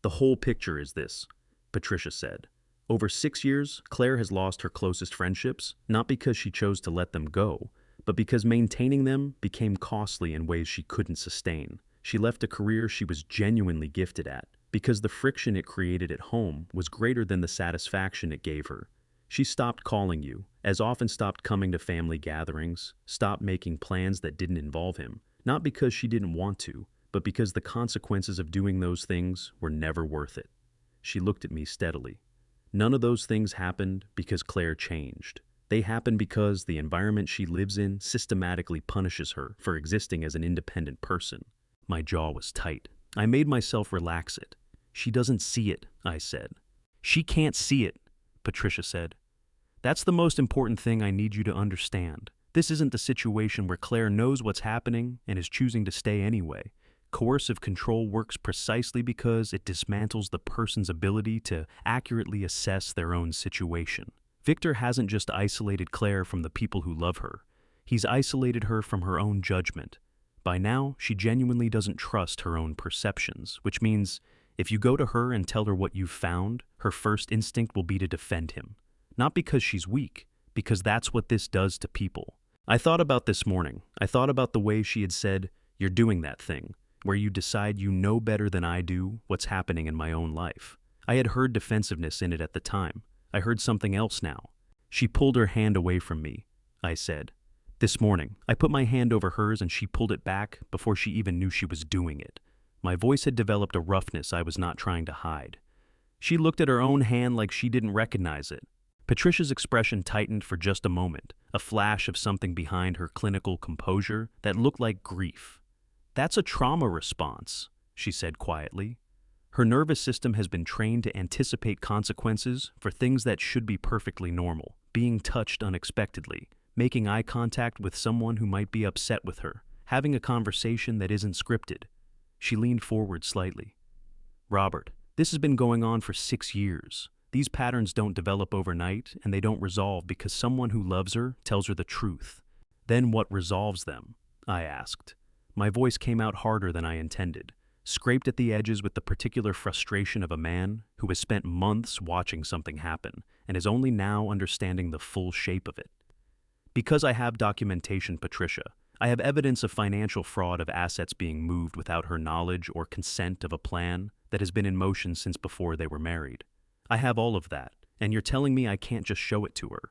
"The whole picture is this," Patricia said. "Over 6 years, Claire has lost her closest friendships, not because she chose to let them go, but because maintaining them became costly in ways she couldn't sustain. She left a career she was genuinely gifted at, because the friction it created at home was greater than the satisfaction it gave her. She stopped calling you, as often stopped coming to family gatherings, stopped making plans that didn't involve him, not because she didn't want to, but because the consequences of doing those things were never worth it." She looked at me steadily. "None of those things happened because Claire changed. They happened because the environment she lives in systematically punishes her for existing as an independent person." My jaw was tight. I made myself relax it. "She doesn't see it," I said. "She can't see it," Patricia said. "That's the most important thing I need you to understand. This isn't the situation where Claire knows what's happening and is choosing to stay anyway. Coercive control works precisely because it dismantles the person's ability to accurately assess their own situation. Victor hasn't just isolated Claire from the people who love her. He's isolated her from her own judgment. By now, she genuinely doesn't trust her own perceptions, which means If you go to her and tell her what you've found, her first instinct will be to defend him. Not because she's weak, because that's what this does to people. I thought about this morning. I thought about the way she had said, "You're doing that thing," where you decide you know better than I do what's happening in my own life. I had heard defensiveness in it at the time. I heard something else now. She pulled her hand away from me, I said. This morning, I put my hand over hers and she pulled it back before she even knew she was doing it. My voice had developed a roughness I was not trying to hide. She looked at her own hand like she didn't recognize it. Patricia's expression tightened for just a moment, a flash of something behind her clinical composure that looked like grief. "That's a trauma response," she said quietly. Her nervous system has been trained to anticipate consequences for things that should be perfectly normal, being touched unexpectedly, making eye contact with someone who might be upset with her, having a conversation that isn't scripted. She leaned forward slightly. "Robert, this has been going on for 6 years. These patterns don't develop overnight, and they don't resolve because someone who loves her tells her the truth. Then what resolves them?" I asked. My voice came out harder than I intended, scraped at the edges with the particular frustration of a man who has spent months watching something happen and is only now understanding the full shape of it. "Because I have documentation, Patricia. I have evidence of financial fraud, of assets being moved without her knowledge or consent, of a plan that has been in motion since before they were married. I have all of that, and you're telling me I can't just show it to her.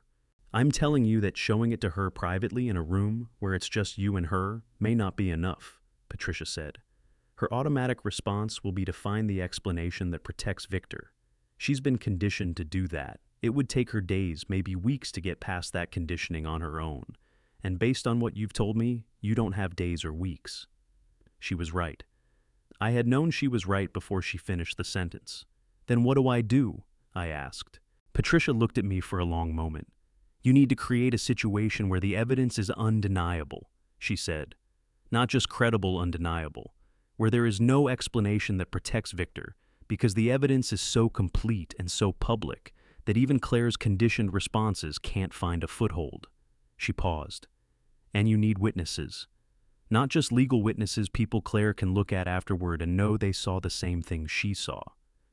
I'm telling you that showing it to her privately in a room where it's just you and her may not be enough," Patricia said. Her automatic response will be to find the explanation that protects Victor. She's been conditioned to do that. It would take her days, maybe weeks, to get past that conditioning on her own. And based on what you've told me, you don't have days or weeks. She was right. I had known she was right before she finished the sentence. "Then what do I do?" I asked. Patricia looked at me for a long moment. "You need to create a situation where the evidence is undeniable," she said. "Not just credible, undeniable. Where there is no explanation that protects Victor, because the evidence is so complete and so public that even Claire's conditioned responses can't find a foothold." She paused. "And you need witnesses. Not just legal witnesses people Claire can look at afterward and know they saw the same thing she saw.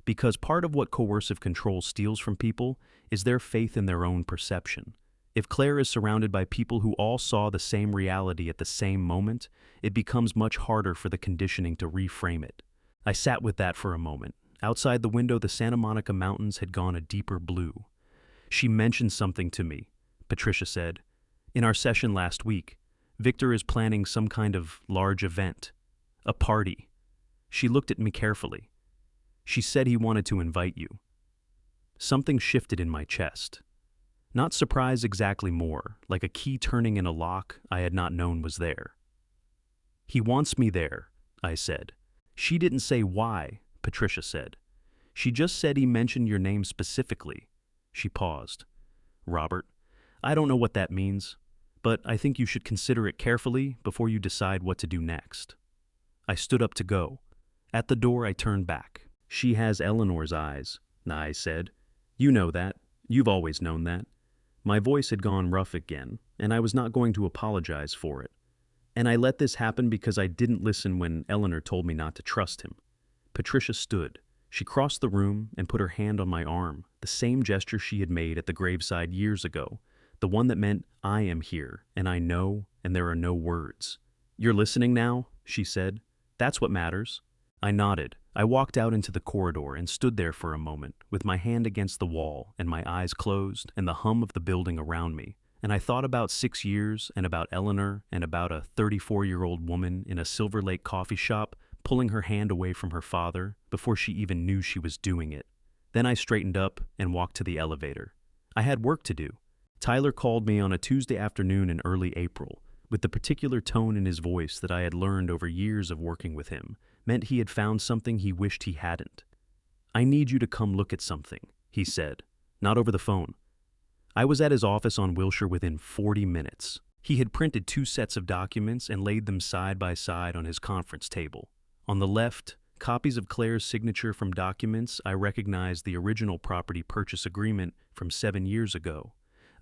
Because part of what coercive control steals from people is their faith in their own perception. If Claire is surrounded by people who all saw the same reality at the same moment, it becomes much harder for the conditioning to reframe it." I sat with that for a moment. Outside the window, the Santa Monica Mountains had gone a deeper blue. "She mentioned something to me," Patricia said. "In our session last week, Victor is planning some kind of large event. A party." She looked at me carefully. "She said he wanted to invite you." Something shifted in my chest. Not surprise exactly, more like a key turning in a lock I had not known was there. "He wants me there," I said. "She didn't say why," Patricia said. "She just said he mentioned your name specifically." She paused. "Robert, I don't know what that means, but I think you should consider it carefully before you decide what to do next." I stood up to go. At the door, I turned back. "She has Eleanor's eyes," I said. "You know that. You've always known that." My voice had gone rough again, and I was not going to apologize for it. "And I let this happen because I didn't listen when Eleanor told me not to trust him." Patricia stood. She crossed the room and put her hand on my arm, the same gesture she had made at the graveside years ago, the one that meant I am here, and I know, and there are no words. "You're listening now?" she said. "That's what matters." I nodded. I walked out into the corridor and stood there for a moment, with my hand against the wall and my eyes closed and the hum of the building around me. And I thought about 6 years and about Eleanor and about a 34-year-old woman in a Silver Lake coffee shop pulling her hand away from her father before she even knew she was doing it. Then I straightened up and walked to the elevator. I had work to do. Tyler called me on a Tuesday afternoon in early April, with the particular tone in his voice that I had learned over years of working with him, meant he had found something he wished he hadn't. "I need you to come look at something," he said, not over the phone. I was at his office on Wilshire within 40 minutes. He had printed 2 sets of documents and laid them side by side on his conference table. On the left, copies of Claire's signature from documents I recognized the original property purchase agreement from 7 years ago,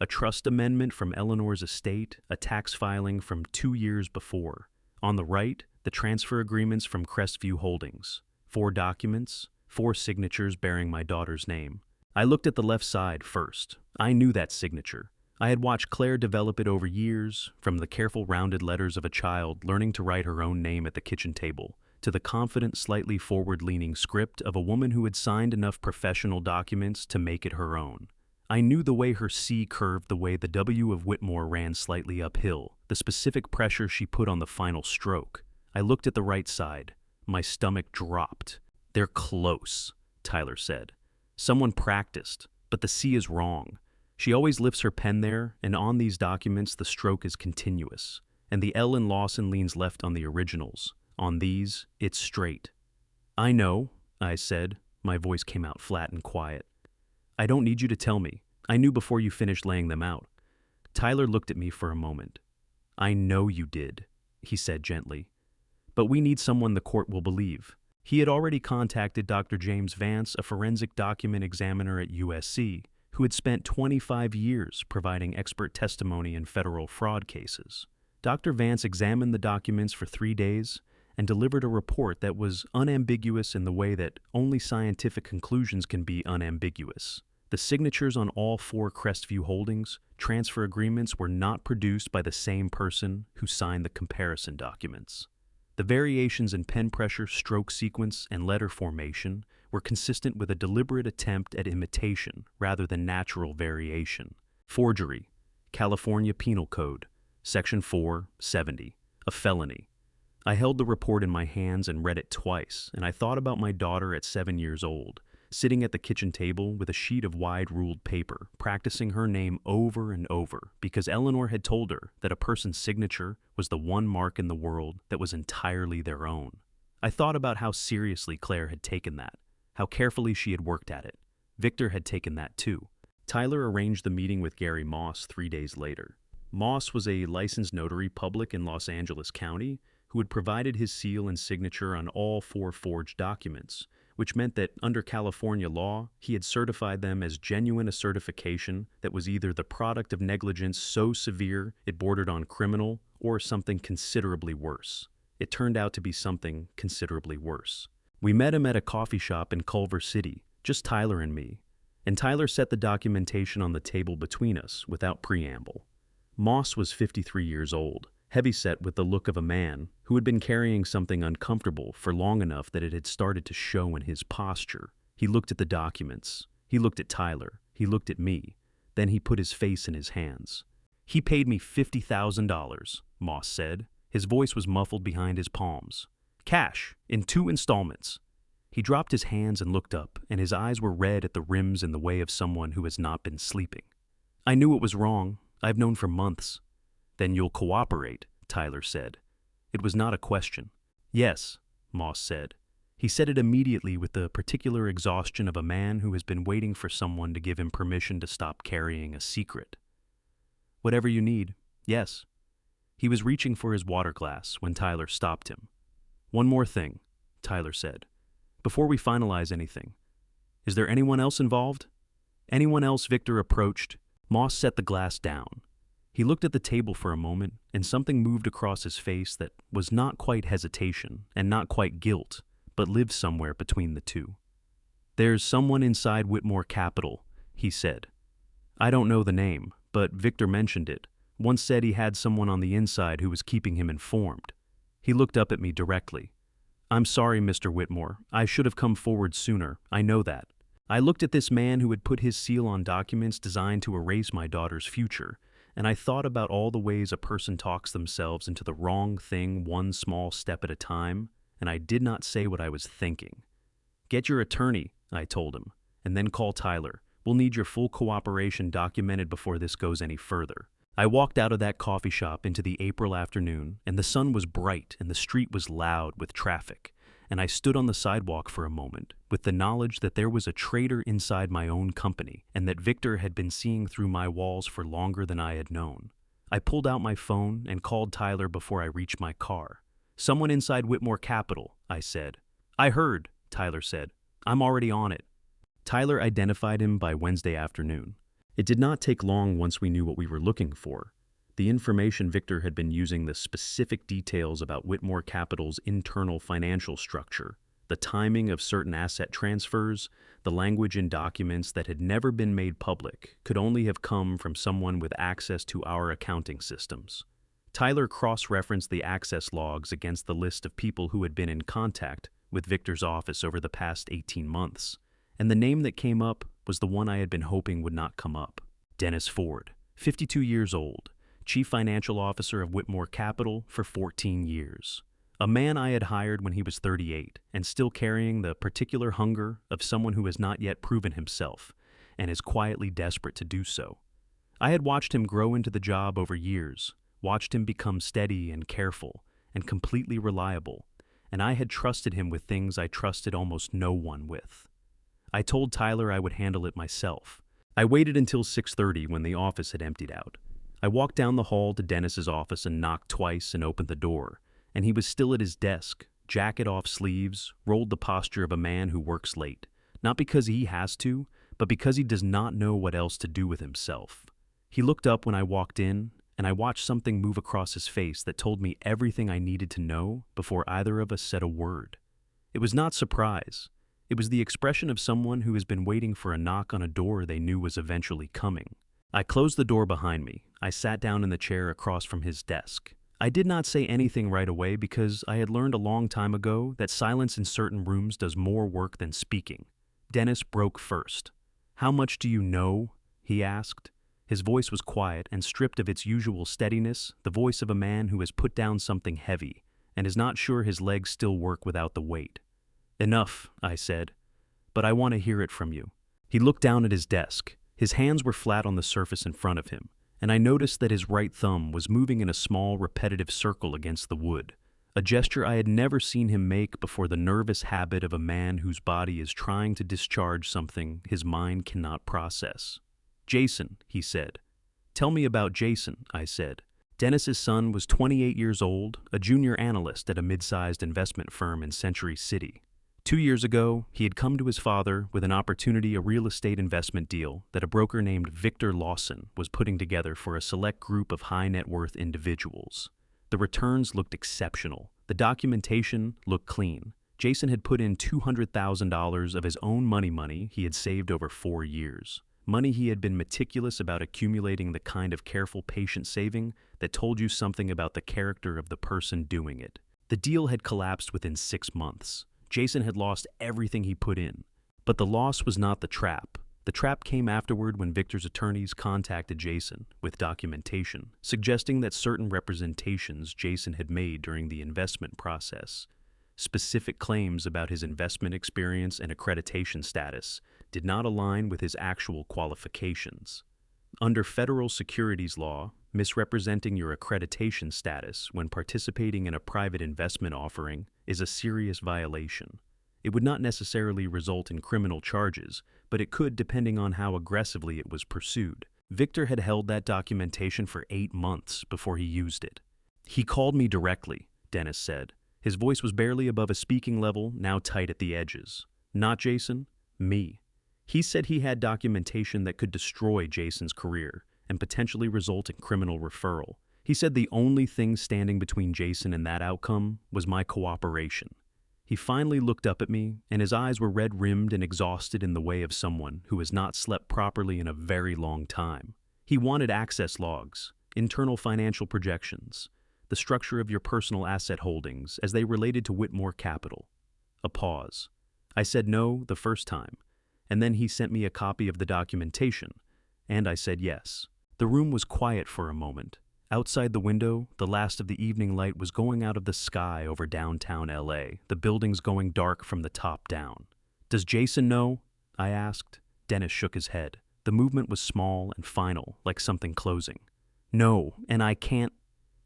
a trust amendment from Eleanor's estate, a tax filing from 2 years before. On the right, the transfer agreements from Crestview Holdings. 4 documents, 4 signatures bearing my daughter's name. I looked at the left side first. I knew that signature. I had watched Claire develop it over years, from the careful rounded letters of a child learning to write her own name at the kitchen table, to the confident, slightly forward-leaning script of a woman who had signed enough professional documents to make it her own. I knew the way her C curved, the way the W of Whitmore ran slightly uphill, the specific pressure she put on the final stroke. I looked at the right side. My stomach dropped. "They're close," Tyler said. "Someone practiced, but the C is wrong. She always lifts her pen there, and on these documents the stroke is continuous, and the L in Lawson leans left on the originals. On these, it's straight." "I know," I said. My voice came out flat and quiet. "I don't need you to tell me. I knew before you finished laying them out." Tyler looked at me for a moment. "I know you did," he said gently. "But we need someone the court will believe." He had already contacted Dr. James Vance, a forensic document examiner at USC, who had spent 25 years providing expert testimony in federal fraud cases. Dr. Vance examined the documents for 3 days and delivered a report that was unambiguous in the way that only scientific conclusions can be unambiguous. The signatures on all 4 Crestview Holdings transfer agreements were not produced by the same person who signed the comparison documents. The variations in pen pressure, stroke sequence, and letter formation were consistent with a deliberate attempt at imitation rather than natural variation. Forgery, California Penal Code, Section 470, a felony. I held the report in my hands and read it twice, and I thought about my daughter at 7 years old, sitting at the kitchen table with a sheet of wide-ruled paper, practicing her name over and over because Eleanor had told her that a person's signature was the one mark in the world that was entirely their own. I thought about how seriously Claire had taken that, how carefully she had worked at it. Victor had taken that too. Tyler arranged the meeting with Gary Moss 3 days later. Moss was a licensed notary public in Los Angeles County who had provided his seal and signature on all 4 forged documents, which meant that under California law, he had certified them as genuine, a certification that was either the product of negligence so severe it bordered on criminal or something considerably worse. It turned out to be something considerably worse. We met him at a coffee shop in Culver City, just Tyler and me, and Tyler set the documentation on the table between us without preamble. Moss was 53 years old, heavyset with the look of a man who had been carrying something uncomfortable for long enough that it had started to show in his posture. He looked at the documents. He looked at Tyler. He looked at me. Then he put his face in his hands. "He paid me $50,000, Moss said. His voice was muffled behind his palms. "Cash, in 2 installments. He dropped his hands and looked up, and his eyes were red at the rims in the way of someone who has not been sleeping. "I knew it was wrong. I've known for months." "Then you'll cooperate," Tyler said. It was not a question. "Yes," Moss said. He said it immediately with the particular exhaustion of a man who has been waiting for someone to give him permission to stop carrying a secret. "Whatever you need, yes." He was reaching for his water glass when Tyler stopped him. "One more thing," Tyler said, "before we finalize anything. Is there anyone else involved?" "Anyone else?" Victor approached. Moss set the glass down. He looked at the table for a moment, and something moved across his face that was not quite hesitation and not quite guilt, but lived somewhere between the two. "There's someone inside Whitmore Capital," he said. "I don't know the name, but Victor mentioned it. Once said he had someone on the inside who was keeping him informed." He looked up at me directly. "I'm sorry, Mr. Whitmore. I should have come forward sooner. I know that." I looked at this man who had put his seal on documents designed to erase my daughter's future, and I thought about all the ways a person talks themselves into the wrong thing one small step at a time, and I did not say what I was thinking. "Get your attorney," I told him, "and then call Tyler. We'll need your full cooperation documented before this goes any further." I walked out of that coffee shop into the April afternoon, and the sun was bright and the street was loud with traffic, and I stood on the sidewalk for a moment with the knowledge that there was a traitor inside my own company and that Victor had been seeing through my walls for longer than I had known. I pulled out my phone and called Tyler before I reached my car. "Someone inside Whitmore Capital," I said. "I heard," Tyler said. "I'm already on it." Tyler identified him by Wednesday afternoon. It did not take long once we knew what we were looking for. The information Victor had been using the specific details about Whitmore Capital's internal financial structure, the timing of certain asset transfers, the language in documents that had never been made public could only have come from someone with access to our accounting systems. Tyler cross-referenced the access logs against the list of people who had been in contact with Victor's office over the past 18 months, and the name that came up was the one I had been hoping would not come up. Dennis Ford, 52 years old, Chief Financial Officer of Whitmore Capital for 14 years. A man I had hired when he was 38 and still carrying the particular hunger of someone who has not yet proven himself and is quietly desperate to do so. I had watched him grow into the job over years, watched him become steady and careful and completely reliable, and I had trusted him with things I trusted almost no one with. I told Tyler I would handle it myself. I waited until 6:30 when the office had emptied out. I walked down the hall to Dennis's office and knocked twice and opened the door, and he was still at his desk, jacket off sleeves, rolled the posture of a man who works late, not because he has to, but because he does not know what else to do with himself. He looked up when I walked in, and I watched something move across his face that told me everything I needed to know before either of us said a word. It was not surprise. It was the expression of someone who has been waiting for a knock on a door they knew was eventually coming. I closed the door behind me. I sat down in the chair across from his desk. I did not say anything right away because I had learned a long time ago that silence in certain rooms does more work than speaking. Dennis broke first. "How much do you know?" he asked. His voice was quiet and stripped of its usual steadiness, the voice of a man who has put down something heavy and is not sure his legs still work without the weight. "Enough," I said, "but I want to hear it from you." He looked down at his desk. His hands were flat on the surface in front of him, and I noticed that his right thumb was moving in a small, repetitive circle against the wood, a gesture I had never seen him make before, the nervous habit of a man whose body is trying to discharge something his mind cannot process. "Jason," he said. "Tell me about Jason," I said. Dennis's son was 28 years old, a junior analyst at a mid-sized investment firm in Century City. 2 years ago, he had come to his father with an opportunity, a real estate investment deal that a broker named Victor Lawson was putting together for a select group of high-net-worth individuals. The returns looked exceptional. The documentation looked clean. Jason had put in $200,000 of his own money he had saved over 4 years. Money he had been meticulous about accumulating, the kind of careful, patient saving that told you something about the character of the person doing it. The deal had collapsed within 6 months. Jason had lost everything he put in. But the loss was not the trap. The trap came afterward when Victor's attorneys contacted Jason with documentation, suggesting that certain representations Jason had made during the investment process, specific claims about his investment experience and accreditation status, did not align with his actual qualifications. Under federal securities law, misrepresenting your accreditation status when participating in a private investment offering is a serious violation. It would not necessarily result in criminal charges, but it could, depending on how aggressively it was pursued. Victor had held that documentation for 8 months before he used it. "He called me directly," Dennis said. His voice was barely above a speaking level, now tight at the edges. "Not Jason, me. He said he had documentation that could destroy Jason's career and potentially result in criminal referral. He said the only thing standing between Jason and that outcome was my cooperation." He finally looked up at me, and his eyes were red-rimmed and exhausted in the way of someone who has not slept properly in a very long time. He wanted access logs, internal financial projections, the structure of your personal asset holdings as they related to Whitmore Capital. A pause. I said no the first time, and then he sent me a copy of the documentation, and I said yes. The room was quiet for a moment. Outside the window, the last of the evening light was going out of the sky over downtown LA, the buildings going dark from the top down. "Does Jason know?" I asked. Dennis shook his head. The movement was small and final, like something closing. "No, and I can't."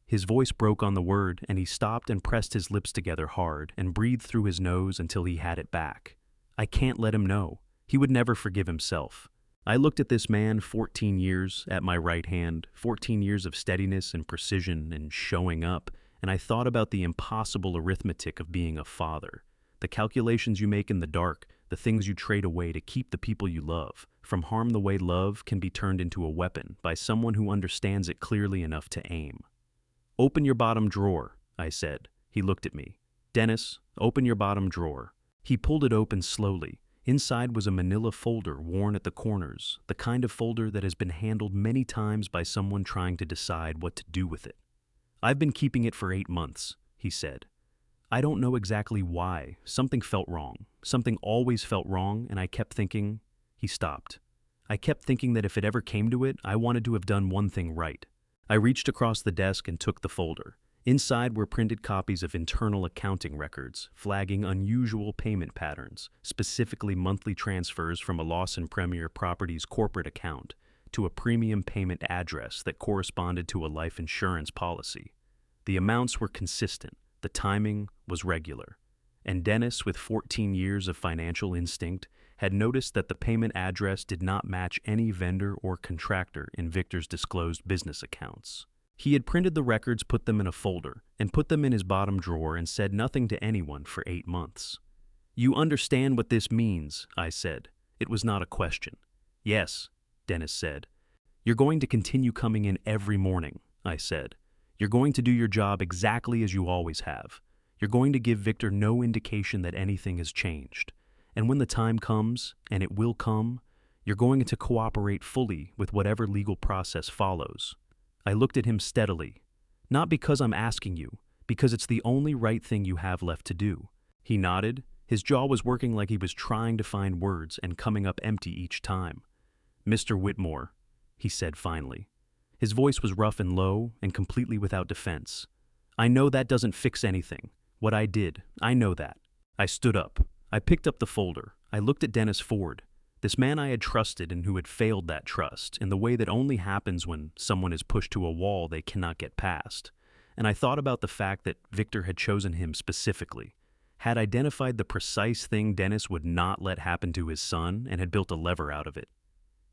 His voice broke on the word, and he stopped and pressed his lips together hard and breathed through his nose until he had it back. "I can't let him know. He would never forgive himself." I looked at this man, 14 years at my right hand, 14 years of steadiness and precision and showing up, and I thought about the impossible arithmetic of being a father. The calculations you make in the dark, the things you trade away to keep the people you love, from harm the way love can be turned into a weapon by someone who understands it clearly enough to aim. "Open your bottom drawer," I said. He looked at me. "Dennis, open your bottom drawer." He pulled it open slowly. Inside was a manila folder worn at the corners, the kind of folder that has been handled many times by someone trying to decide what to do with it. "I've been keeping it for 8 months," he said. "I don't know exactly why. Something felt wrong. Something always felt wrong, and I kept thinking—" He stopped. "I kept thinking that if it ever came to it, I wanted to have done one thing right." I reached across the desk and took the folder. Inside were printed copies of internal accounting records, flagging unusual payment patterns, specifically monthly transfers from a Lawson Premier Properties corporate account to a premium payment address that corresponded to a life insurance policy. The amounts were consistent, the timing was regular, and Dennis, with 14 years of financial instinct, had noticed that the payment address did not match any vendor or contractor in Victor's disclosed business accounts. He had printed the records, put them in a folder, and put them in his bottom drawer and said nothing to anyone for 8 months. "You understand what this means?" I said. It was not a question. "Yes," Dennis said. "You're going to continue coming in every morning," I said. "You're going to do your job exactly as you always have. You're going to give Victor no indication that anything has changed. And when the time comes, and it will come, you're going to cooperate fully with whatever legal process follows." I looked at him steadily. "Not because I'm asking you, because it's the only right thing you have left to do." He nodded. His jaw was working like he was trying to find words and coming up empty each time. "Mr. Whitmore," he said finally. His voice was rough and low and completely without defense. "I know that doesn't fix anything. What I did, I know that." I stood up. I picked up the folder. I looked at Dennis Ford, this man I had trusted and who had failed that trust in the way that only happens when someone is pushed to a wall they cannot get past. And I thought about the fact that Victor had chosen him specifically, had identified the precise thing Dennis would not let happen to his son, and had built a lever out of it.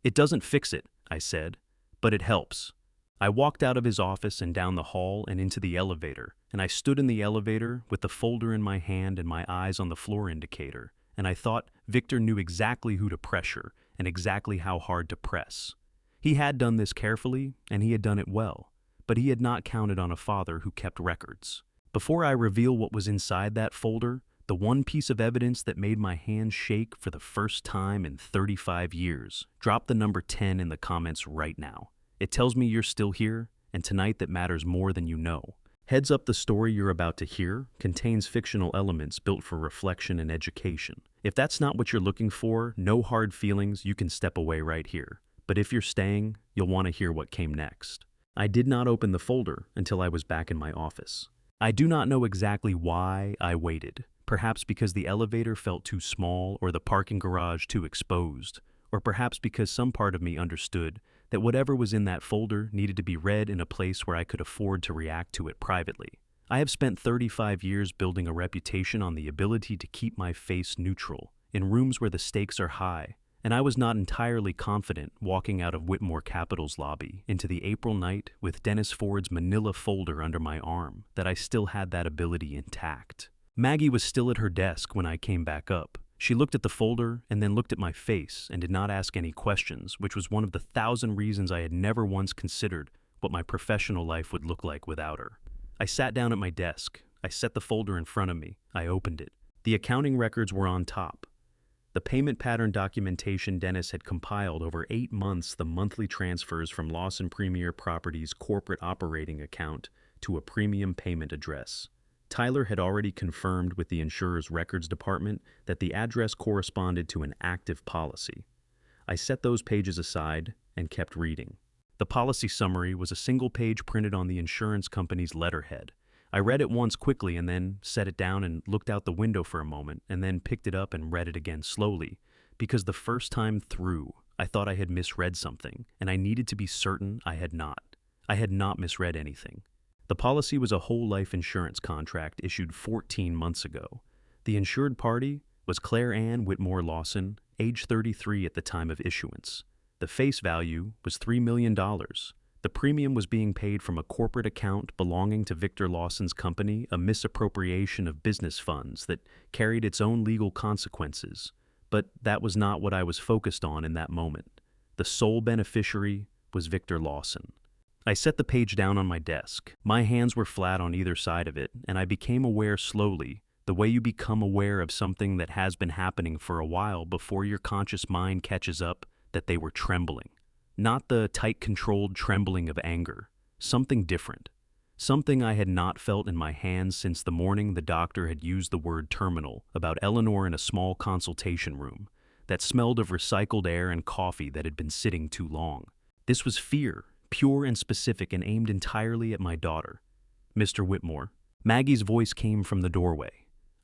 "It doesn't fix it," I said, "but it helps." I walked out of his office and down the hall and into the elevator, and I stood in the elevator with the folder in my hand and my eyes on the floor indicator, and I thought Victor knew exactly who to pressure and exactly how hard to press. He had done this carefully, and he had done it well, but he had not counted on a father who kept records. Before I reveal what was inside that folder, the one piece of evidence that made my hands shake for the first time in 35 years, drop the number 10 in the comments right now. It tells me you're still here, and tonight that matters more than you know. Heads up, the story you're about to hear contains fictional elements built for reflection and education. If that's not what you're looking for, no hard feelings, you can step away right here. But if you're staying, you'll want to hear what came next. I did not open the folder until I was back in my office. I do not know exactly why I waited. Perhaps because the elevator felt too small or the parking garage too exposed, or perhaps because some part of me understood that whatever was in that folder needed to be read in a place where I could afford to react to it privately. I have spent 35 years building a reputation on the ability to keep my face neutral in rooms where the stakes are high, and I was not entirely confident walking out of Whitmore Capital's lobby into the April night with Dennis Ford's manila folder under my arm that I still had that ability intact. Maggie was still at her desk when I came back up. She looked at the folder and then looked at my face and did not ask any questions, which was one of the 1,000 reasons I had never once considered what my professional life would look like without her. I sat down at my desk. I set the folder in front of me. I opened it. The accounting records were on top. The payment pattern documentation Dennis had compiled over 8 months, the monthly transfers from Lawson Premier Properties corporate operating account to a premium payment address. Tyler had already confirmed with the insurer's records department that the address corresponded to an active policy. I set those pages aside and kept reading. The policy summary was a single page printed on the insurance company's letterhead. I read it once quickly and then set it down and looked out the window for a moment and then picked it up and read it again slowly, because the first time through, I thought I had misread something, and I needed to be certain I had not. I had not misread anything. The policy was a whole life insurance contract issued 14 months ago. The insured party was Claire Ann Whitmore Lawson, age 33 at the time of issuance. The face value was $3 million. The premium was being paid from a corporate account belonging to Victor Lawson's company, a misappropriation of business funds that carried its own legal consequences. But that was not what I was focused on in that moment. The sole beneficiary was Victor Lawson. I set the page down on my desk. My hands were flat on either side of it, and I became aware slowly The way you become aware of something that has been happening for a while before your conscious mind catches up that they were trembling. Not the tight, controlled trembling of anger. Something different. Something I had not felt in my hands since the morning the doctor had used the word terminal about Eleanor in a small consultation room that smelled of recycled air and coffee that had been sitting too long. This was fear, pure and specific and aimed entirely at my daughter. Mr. Whitmore. Maggie's voice came from the doorway.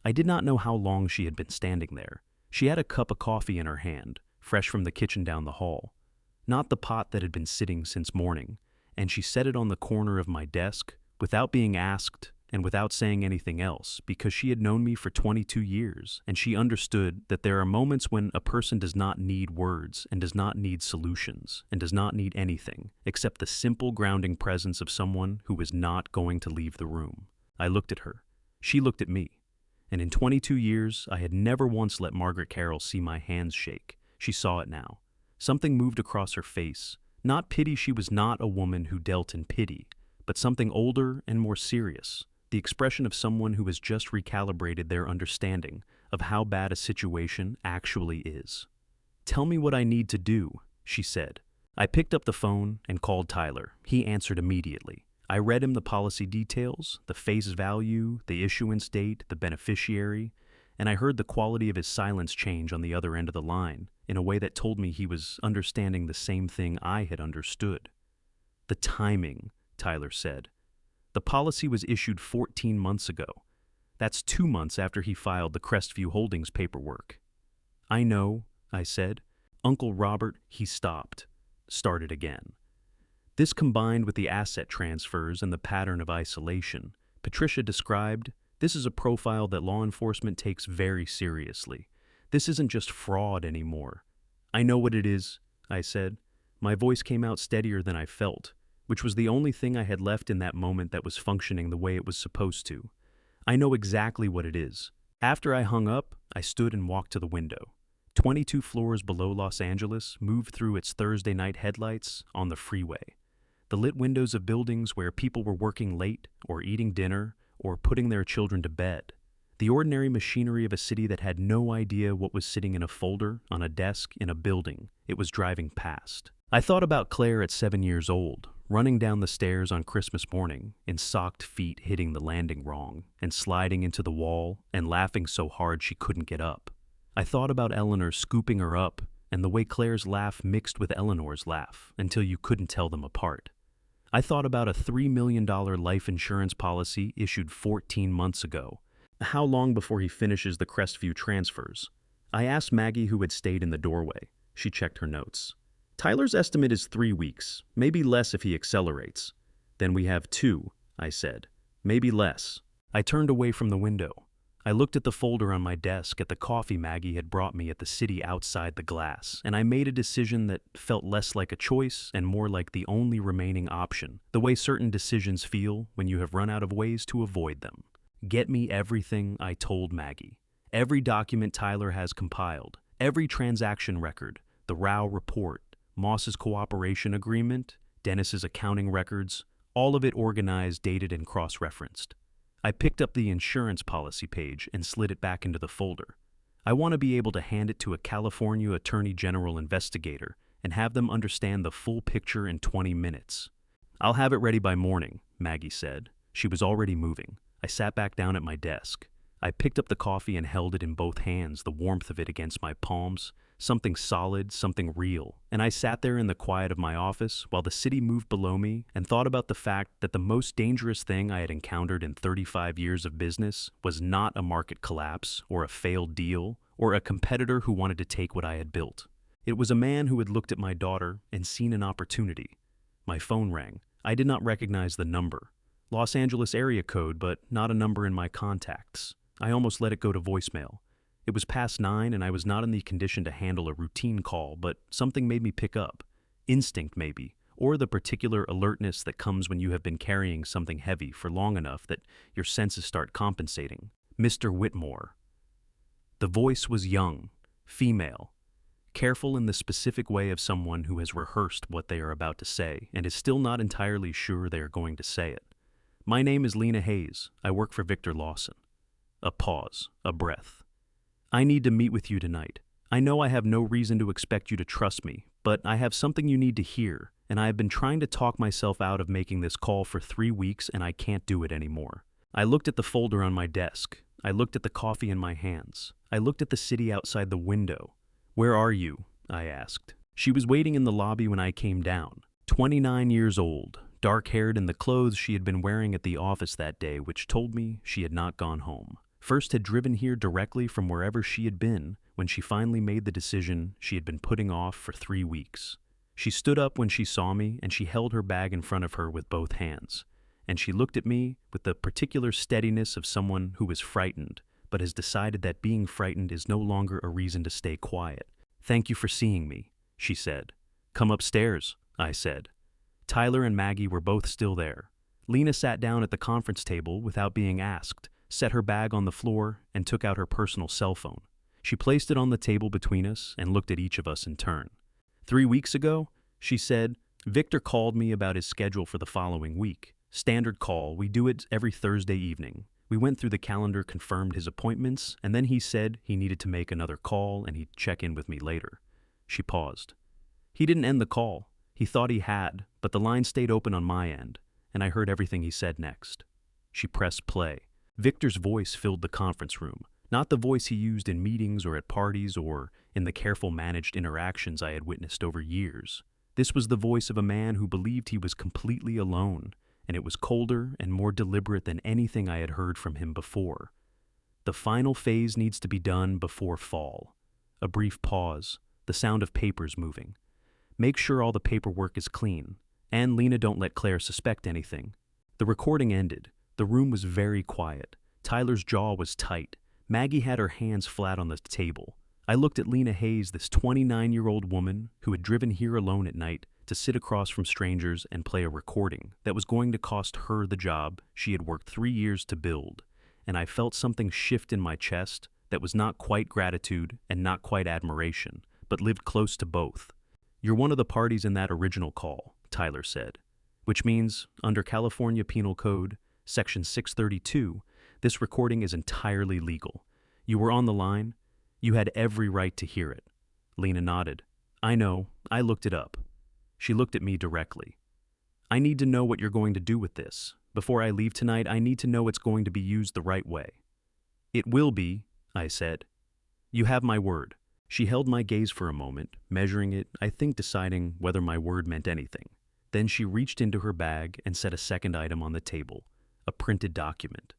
I did not know how long she had been standing there. She had a cup of coffee in her hand, fresh from the kitchen down the hall. Not the pot that had been sitting since morning, and she set it on the corner of my desk, without being asked and without saying anything else, because she had known me for 22 years, and she understood that there are moments when a person does not need words and does not need solutions and does not need anything except the simple grounding presence of someone who is not going to leave the room. I looked at her. She looked at me. And in 22 years, I had never once let Margaret Carroll see my hands shake. She saw it now. Something moved across her face. Not pity, she was not a woman who dealt in pity, but something older and more serious. The expression of someone who has just recalibrated their understanding of how bad a situation actually is. "Tell me what I need to do," she said. I picked up the phone and called Tyler. He answered immediately. I read him the policy details, the face value, the issuance date, the beneficiary, and I heard the quality of his silence change on the other end of the line in a way that told me he was understanding the same thing I had understood. "The timing," Tyler said. "The policy was issued 14 months ago. That's 2 months after he filed the Crestview Holdings paperwork." "I know," I said. "Uncle Robert," he stopped, started again. This combined with the asset transfers and the pattern of isolation Patricia described, this is a profile that law enforcement takes very seriously. This isn't just fraud anymore. "I know what it is," I said. My voice came out steadier than I felt, which was the only thing I had left in that moment that was functioning the way it was supposed to. "I know exactly what it is." After I hung up, I stood and walked to the window. 22 floors below Los Angeles moved through its Thursday night headlights on the freeway. The lit windows of buildings where people were working late or eating dinner or putting their children to bed. The ordinary machinery of a city that had no idea what was sitting in a folder on a desk in a building it was driving past. I thought about Claire at 7 years old, running down the stairs on Christmas morning in socked feet hitting the landing wrong and sliding into the wall and laughing so hard she couldn't get up. I thought about Eleanor scooping her up and the way Claire's laugh mixed with Eleanor's laugh until you couldn't tell them apart. I thought about a $3 million life insurance policy issued 14 months ago. How long before he finishes the Crestview transfers? I asked Maggie, who had stayed in the doorway. She checked her notes. "Tyler's estimate is 3 weeks, maybe less if he accelerates." "Then we have 2, I said. "Maybe less." I turned away from the window. I looked at the folder on my desk, at the coffee Maggie had brought me at the city outside the glass, and I made a decision that felt less like a choice and more like the only remaining option, the way certain decisions feel when you have run out of ways to avoid them. "Get me everything," I told Maggie. "Every document Tyler has compiled, every transaction record, the Rao report, Moss's cooperation agreement, Dennis's accounting records, all of it organized, dated, and cross-referenced." I picked up the insurance policy page and slid it back into the folder. I want to be able to hand it to a California Attorney General investigator and have them understand the full picture in 20 minutes. "I'll have it ready by morning," Maggie said. She was already moving. I sat back down at my desk. I picked up the coffee and held it in both hands, the warmth of it against my palms. Something solid, something real. And I sat there in the quiet of my office while the city moved below me and thought about the fact that the most dangerous thing I had encountered in 35 years of business was not a market collapse or a failed deal or a competitor who wanted to take what I had built. It was a man who had looked at my daughter and seen an opportunity. My phone rang. I did not recognize the number. Los Angeles area code, but not a number in my contacts. I almost let it go to voicemail. It was past 9 and I was not in the condition to handle a routine call, but something made me pick up. Instinct maybe, or the particular alertness that comes when you have been carrying something heavy for long enough that your senses start compensating. "Mr. Whitmore." The voice was young, female, careful in the specific way of someone who has rehearsed what they are about to say and is still not entirely sure they are going to say it. "My name is Lena Hayes. I work for Victor Lawson." A pause, a breath. I need to meet with you tonight. I know I have no reason to expect you to trust me, but I have something you need to hear, and I have been trying to talk myself out of making this call for 3 weeks and I can't do it anymore. I looked at the folder on my desk. I looked at the coffee in my hands. I looked at the city outside the window. Where are you? I asked. She was waiting in the lobby when I came down. 29 years old, dark-haired, in the clothes she had been wearing at the office that day, which told me she had not gone home. First had driven here directly from wherever she had been when she finally made the decision she had been putting off for 3 weeks. She stood up when she saw me and she held her bag in front of her with both hands. And she looked at me with the particular steadiness of someone who is frightened, but has decided that being frightened is no longer a reason to stay quiet. Thank you for seeing me, she said. Come upstairs, I said. Tyler and Maggie were both still there. Lena sat down at the conference table without being asked, set her bag on the floor, and took out her personal cell phone. She placed it on the table between us and looked at each of us in turn. 3 weeks ago, she said, Victor called me about his schedule for the following week. Standard call, we do it every Thursday evening. We went through the calendar, confirmed his appointments, and then he said he needed to make another call and he'd check in with me later. She paused. He didn't end the call. He thought he had, but the line stayed open on my end, and I heard everything he said next. She pressed play. Victor's voice filled the conference room, not the voice he used in meetings or at parties or in the careful managed interactions I had witnessed over years. This was the voice of a man who believed he was completely alone, and it was colder and more deliberate than anything I had heard from him before. The final phase needs to be done before fall. A brief pause, the sound of papers moving. Make sure all the paperwork is clean, and Lena, don't let Claire suspect anything. The recording ended. The room was very quiet. Tyler's jaw was tight. Maggie had her hands flat on the table. I looked at Lena Hayes, this 29-year-old woman who had driven here alone at night to sit across from strangers and play a recording that was going to cost her the job she had worked 3 years to build, and I felt something shift in my chest that was not quite gratitude and not quite admiration, but lived close to both. You're one of the parties in that original call, Tyler said, which means, under California Penal Code, Section 632, this recording is entirely legal. You were on the line. You had every right to hear it. Lena nodded. I know. I looked it up. She looked at me directly. I need to know what you're going to do with this. Before I leave tonight, I need to know it's going to be used the right way. It will be, I said. You have my word. She held my gaze for a moment, measuring it, I think deciding whether my word meant anything. Then she reached into her bag and set a second item on the table, a printed document.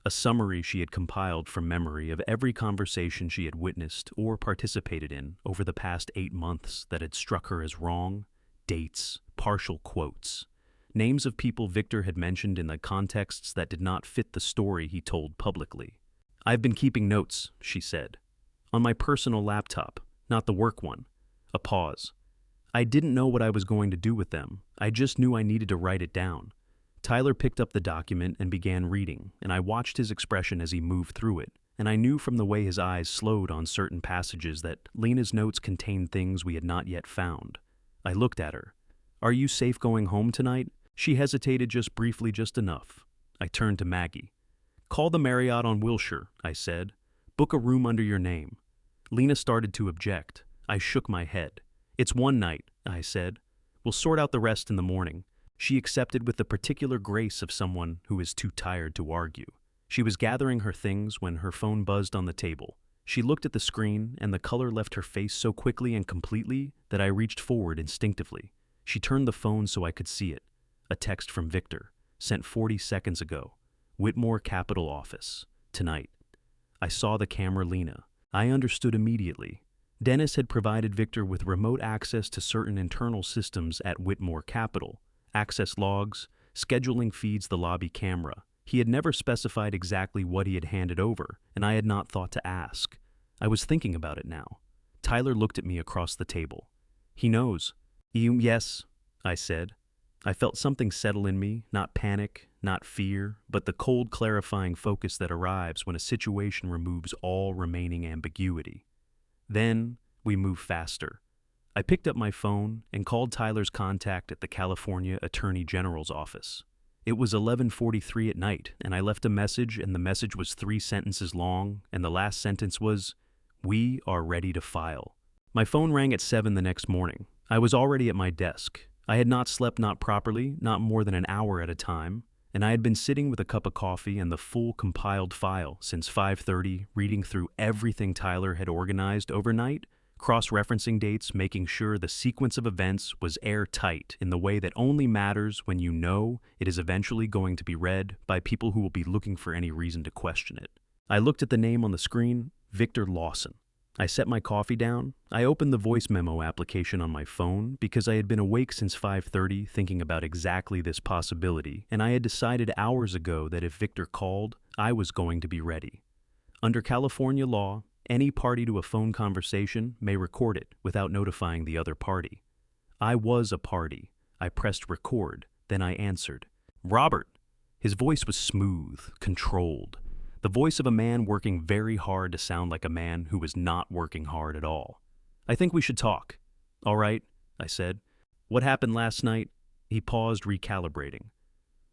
A summary she had compiled from memory of every conversation she had witnessed or participated in over the past 8 months that had struck her as wrong, dates, partial quotes, names of people Victor had mentioned in the contexts that did not fit the story he told publicly. I've been keeping notes, she said, on my personal laptop, not the work one. A pause. I didn't know what I was going to do with them. I just knew I needed to write it down. Tyler picked up the document and began reading, and I watched his expression as he moved through it, and I knew from the way his eyes slowed on certain passages that Lena's notes contained things we had not yet found. I looked at her. Are you safe going home tonight? She hesitated just briefly, just enough. I turned to Maggie. Call the Marriott on Wilshire, I said. Book a room under your name. Lena started to object. I shook my head. It's one night, I said. We'll sort out the rest in the morning. She accepted with the particular grace of someone who is too tired to argue. She was gathering her things when her phone buzzed on the table. She looked at the screen, and the color left her face so quickly and completely that I reached forward instinctively. She turned the phone so I could see it. A text from Victor, sent 40 seconds ago. Whitmore Capital Office. Tonight. I saw the camera Lena. I understood immediately. Dennis had provided Victor with remote access to certain internal systems at Whitmore Capital. Access logs, scheduling feeds, the lobby camera. He had never specified exactly what he had handed over, and I had not thought to ask. I was thinking about it now. Tyler looked at me across the table. He knows. Yes, I said. I felt something settle in me, not panic, not fear, but the cold clarifying focus that arrives when a situation removes all remaining ambiguity. Then we moved faster. I picked up my phone and called Tyler's contact at the California Attorney General's office. It was 11:43 at night, and I left a message, and the message was 3 sentences long, and the last sentence was, "We are ready to file." My phone rang at 7 the next morning. I was already at my desk. I had not slept not properly, not more than an hour at a time, and I had been sitting with a cup of coffee and the full compiled file since 5:30, reading through everything Tyler had organized overnight, cross-referencing dates, making sure the sequence of events was airtight in the way that only matters when you know it is eventually going to be read by people who will be looking for any reason to question it. I looked at the name on the screen, Victor Lawson. I set my coffee down. I opened the voice memo application on my phone because I had been awake since 5:30 thinking about exactly this possibility, and I had decided hours ago that if Victor called, I was going to be ready. Under California law, any party to a phone conversation may record it without notifying the other party. I was a party. I pressed record, then I answered. "Robert." His voice was smooth, controlled. The voice of a man working very hard to sound like a man who was not working hard at all. "I think we should talk." "All right," I said. "What happened last night?" He paused, recalibrating.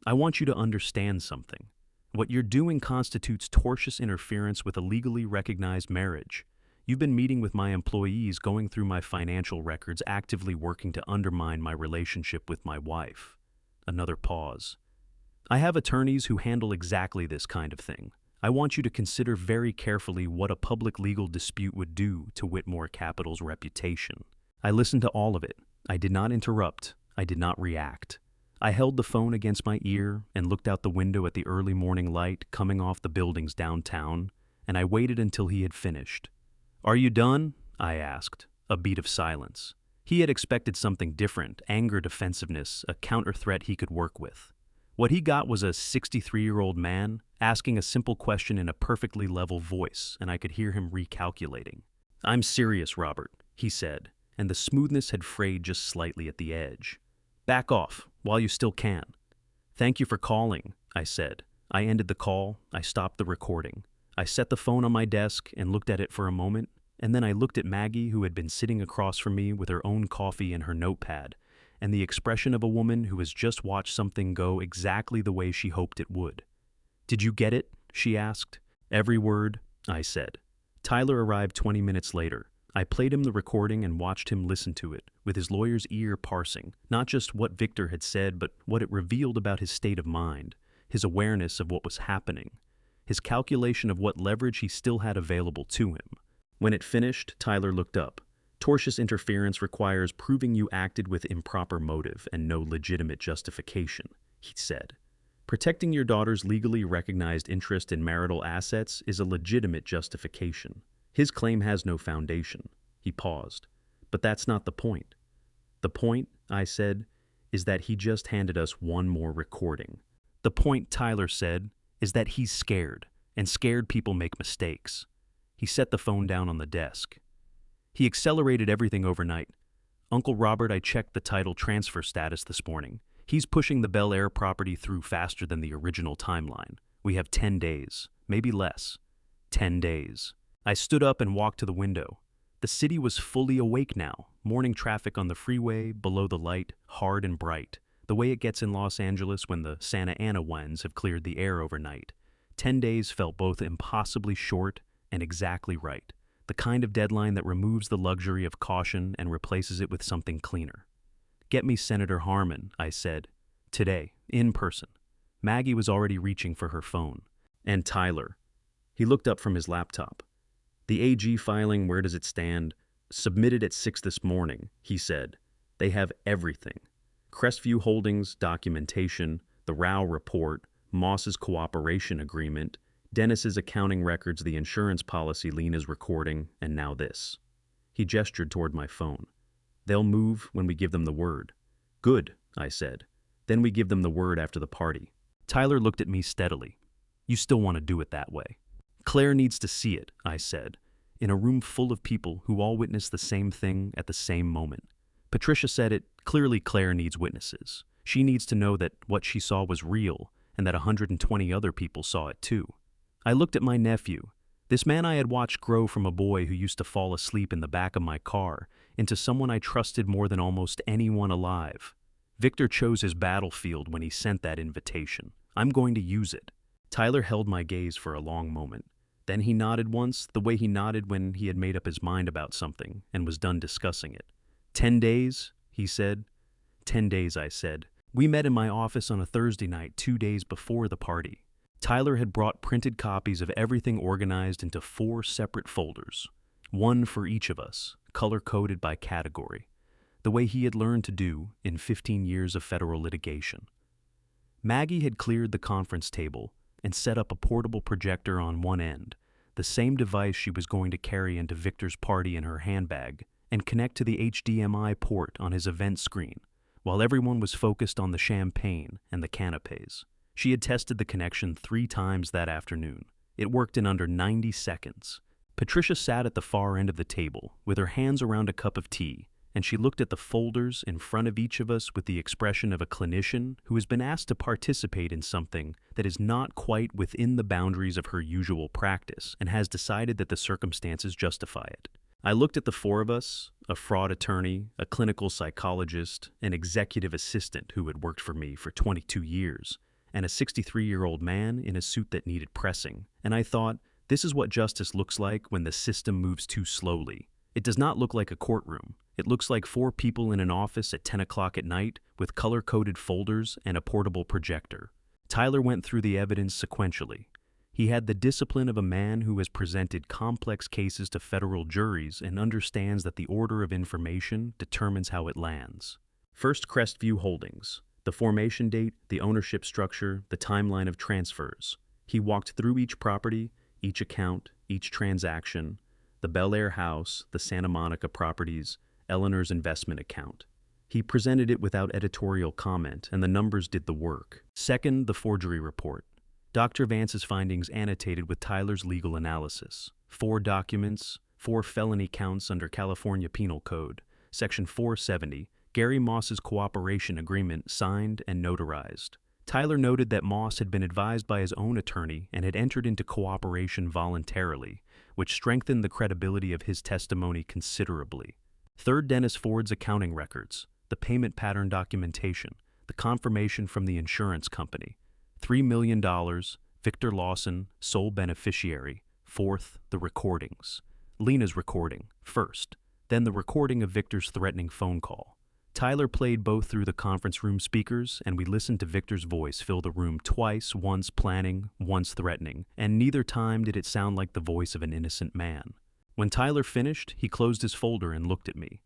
"I want you to understand something. What you're doing constitutes tortious interference with a legally recognized marriage. You've been meeting with my employees, going through my financial records, actively working to undermine my relationship with my wife." Another pause. "I have attorneys who handle exactly this kind of thing. I want you to consider very carefully what a public legal dispute would do to Whitmore Capital's reputation." I listened to all of it. I did not interrupt. I did not react. I held the phone against my ear and looked out the window at the early morning light coming off the buildings downtown, and I waited until he had finished. "Are you done?" I asked. A beat of silence. He had expected something different, anger, defensiveness, a counter-threat he could work with. What he got was a 63-year-old man asking a simple question in a perfectly level voice, and I could hear him recalculating. "I'm serious, Robert," he said, and the smoothness had frayed just slightly at the edge. "Back off, while you still can." "Thank you for calling," I said. I ended the call. I stopped the recording. I set the phone on my desk and looked at it for a moment, and then I looked at Maggie, who had been sitting across from me with her own coffee and her notepad, and the expression of a woman who has just watched something go exactly the way she hoped it would. "Did you get it?" she asked. "Every word," I said. Tyler arrived 20 minutes later. I played him the recording and watched him listen to it, with his lawyer's ear parsing, not just what Victor had said, but what it revealed about his state of mind, his awareness of what was happening, his calculation of what leverage he still had available to him. When it finished, Tyler looked up. "Tortious interference requires proving you acted with improper motive and no legitimate justification," he said. "Protecting your daughter's legally recognized interest in marital assets is a legitimate justification. His claim has no foundation." He paused. "But that's not the point." "The point," I said, "is that he just handed us one more recording." "The point," Tyler said, "is that he's scared, and scared people make mistakes." He set the phone down on the desk. "He accelerated everything overnight. Uncle Robert, I checked the title transfer status this morning. He's pushing the Bel Air property through faster than the original timeline. We have 10 days, maybe less. 10 days. I stood up and walked to the window. The city was fully awake now. Morning traffic on the freeway, below the light, hard and bright, the way it gets in Los Angeles when the Santa Ana winds have cleared the air overnight. 10 days felt both impossibly short and exactly right, the kind of deadline that removes the luxury of caution and replaces it with something cleaner. "Get me Senator Harmon," I said. "Today, in person." Maggie was already reaching for her phone. "And Tyler." He looked up from his laptop. "The AG filing, where does it stand?" "Submitted at 6 this morning," he said. "They have everything. Crestview Holdings, documentation, the Rao report, Moss's cooperation agreement, Dennis's accounting records, the insurance policy Lena's recording, and now this." He gestured toward my phone. "They'll move when we give them the word." "Good," I said. "Then we give them the word after the party." Tyler looked at me steadily. "You still want to do it that way?" "Claire needs to see it," I said, in a room full of people who all witnessed the same thing at the same moment. Patricia said it. Clearly Claire needs witnesses. She needs to know that what she saw was real and that 120 other people saw it too. I looked at my nephew, this man I had watched grow from a boy who used to fall asleep in the back of my car into someone I trusted more than almost anyone alive. Victor chose his battlefield when he sent that invitation. I'm going to use it. Tyler held my gaze for a long moment. Then he nodded once, the way he nodded when he had made up his mind about something and was done discussing it. 10 days, he said. 10 days, I said. We met in my office on a Thursday night 2 days before the party. Tyler had brought printed copies of everything organized into 4 separate folders, one for each of us, color-coded by category, the way he had learned to do in 15 years of federal litigation. Maggie had cleared the conference table and set up a portable projector on one end, the same device she was going to carry into Victor's party in her handbag, and connect to the HDMI port on his event screen, while everyone was focused on the champagne and the canapes. She had tested the connection 3 times that afternoon. It worked in under 90 seconds. Patricia sat at the far end of the table, with her hands around a cup of tea, and she looked at the folders in front of each of us with the expression of a clinician who has been asked to participate in something that is not quite within the boundaries of her usual practice and has decided that the circumstances justify it. I looked at the 4 of us, a fraud attorney, a clinical psychologist, an executive assistant who had worked for me for 22 years, and a 63-year-old man in a suit that needed pressing, and I thought, this is what justice looks like when the system moves too slowly. It does not look like a courtroom. It looks like 4 people in an office at 10 o'clock at night with color-coded folders and a portable projector. Tyler went through the evidence sequentially. He had the discipline of a man who has presented complex cases to federal juries and understands that the order of information determines how it lands. First, Crestview Holdings. The formation date, the ownership structure, the timeline of transfers. He walked through each property, each account, each transaction, the Bel Air house, the Santa Monica properties, Eleanor's investment account. He presented it without editorial comment, and the numbers did the work. Second, the forgery report. Dr. Vance's findings annotated with Tyler's legal analysis. 4 documents, 4 felony counts under California Penal Code, Section 470, Gary Moss's cooperation agreement signed and notarized. Tyler noted that Moss had been advised by his own attorney and had entered into cooperation voluntarily, which strengthened the credibility of his testimony considerably. Third, Dennis Ford's accounting records, the payment pattern documentation, the confirmation from the insurance company. $3 million, Victor Lawson, sole beneficiary. Fourth, the recordings. Lena's recording, first, then the recording of Victor's threatening phone call. Tyler played both through the conference room speakers, and we listened to Victor's voice fill the room twice, once planning, once threatening, and neither time did it sound like the voice of an innocent man. When Tyler finished, he closed his folder and looked at me.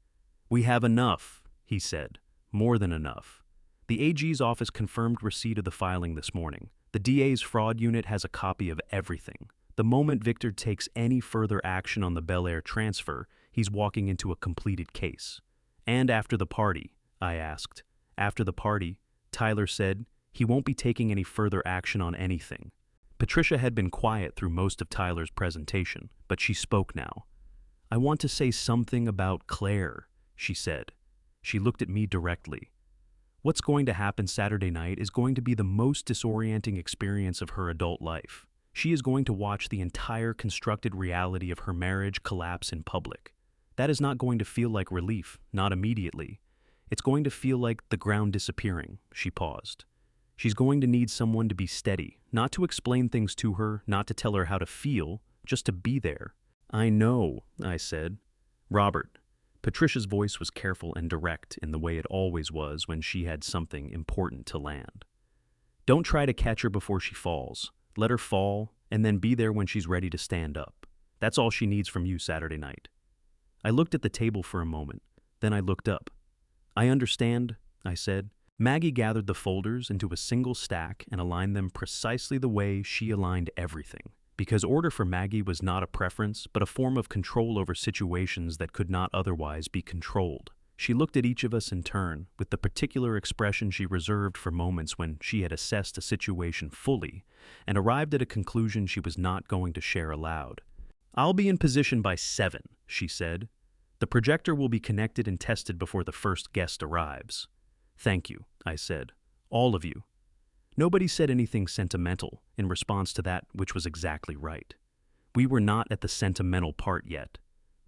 "We have enough," he said. "More than enough. The AG's office confirmed receipt of the filing this morning. The DA's fraud unit has a copy of everything. The moment Victor takes any further action on the Bel Air transfer, he's walking into a completed case." "And after the party?" I asked. "After the party," Tyler said, "he won't be taking any further action on anything." Patricia had been quiet through most of Tyler's presentation, but she spoke now. "I want to say something about Claire," she said. She looked at me directly. "What's going to happen Saturday night is going to be the most disorienting experience of her adult life. She is going to watch the entire constructed reality of her marriage collapse in public. That is not going to feel like relief, not immediately. It's going to feel like the ground disappearing." She paused. "She's going to need someone to be steady, not to explain things to her, not to tell her how to feel, just to be there." "I know," I said. "Robert." Patricia's voice was careful and direct in the way it always was when she had something important to land. "Don't try to catch her before she falls. Let her fall, and then be there when she's ready to stand up. That's all she needs from you Saturday night." I looked at the table for a moment, then I looked up. "I understand," I said. Maggie gathered the folders into a single stack and aligned them precisely the way she aligned everything, because order for Maggie was not a preference, but a form of control over situations that could not otherwise be controlled. She looked at each of us in turn, with the particular expression she reserved for moments when she had assessed a situation fully and arrived at a conclusion she was not going to share aloud. "I'll be in position by 7, she said. "The projector will be connected and tested before the first guest arrives." "Thank you," I said. "All of you." Nobody said anything sentimental in response to that which was exactly right. We were not at the sentimental part yet.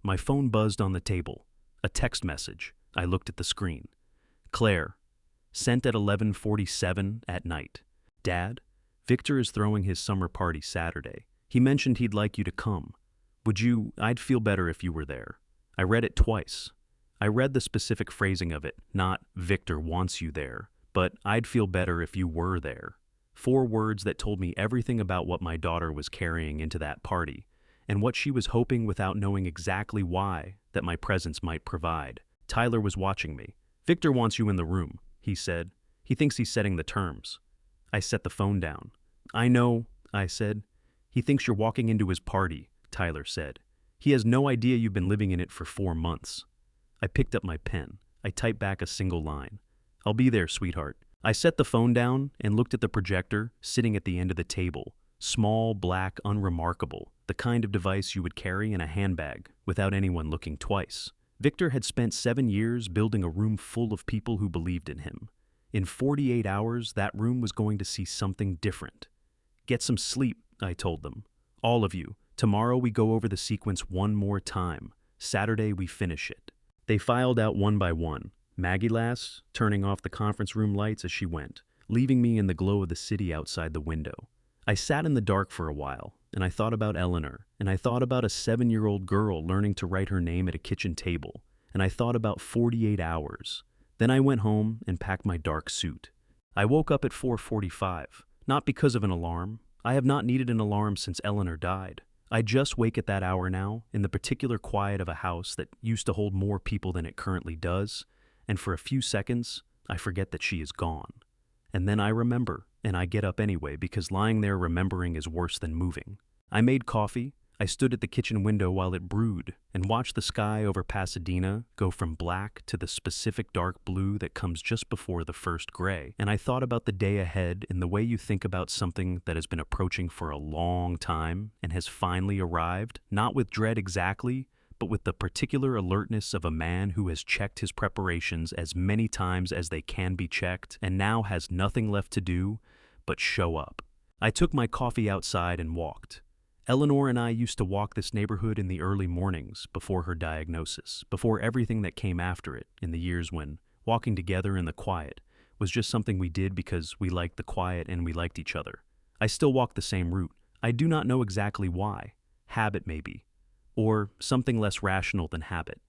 My phone buzzed on the table. A text message. I looked at the screen. "Claire." Sent at 11:47 at night. Dad, Victor is throwing his summer party Saturday. He mentioned he'd like you to come. I'd feel better if you were there. I read it twice. I read the specific phrasing of it, not Victor wants you there, but I'd feel better if you were there. 4 words that told me everything about what my daughter was carrying into that party, and what she was hoping without knowing exactly why that my presence might provide. Tyler was watching me. Victor wants you in the room, he said. He thinks he's setting the terms. I set the phone down. I know, I said. He thinks you're walking into his party, Tyler said. He has no idea you've been living in it for 4 months. I picked up my pen. I typed back a single line. I'll be there, sweetheart. I set the phone down and looked at the projector sitting at the end of the table. Small, black, unremarkable, the kind of device you would carry in a handbag without anyone looking twice. Victor had spent 7 years building a room full of people who believed in him. In 48 hours, that room was going to see something different. Get some sleep, I told them. All of you. Tomorrow we go over the sequence one more time. Saturday we finish it. They filed out one by one. Maggie lass, turning off the conference room lights as she went, leaving me in the glow of the city outside the window. I sat in the dark for a while, and I thought about Eleanor, and I thought about a 7-year-old girl learning to write her name at a kitchen table, and I thought about 48 hours. Then I went home and packed my dark suit. I woke up at 4:45, not because of an alarm. I have not needed an alarm since Eleanor died. I just wake at that hour now, in the particular quiet of a house that used to hold more people than it currently does, and for a few seconds, I forget that she is gone. And then I remember, and I get up anyway because lying there remembering is worse than moving. I made coffee. I stood at the kitchen window while it brewed and watched the sky over Pasadena go from black to the specific dark blue that comes just before the first gray. And I thought about the day ahead in the way you think about something that has been approaching for a long time and has finally arrived, not with dread exactly, but with the particular alertness of a man who has checked his preparations as many times as they can be checked and now has nothing left to do but show up. I took my coffee outside and walked. Eleanor and I used to walk this neighborhood in the early mornings before her diagnosis, before everything that came after it, in the years when walking together in the quiet was just something we did because we liked the quiet and we liked each other. I still walk the same route. I do not know exactly why. Habit maybe. Or something less rational than habit.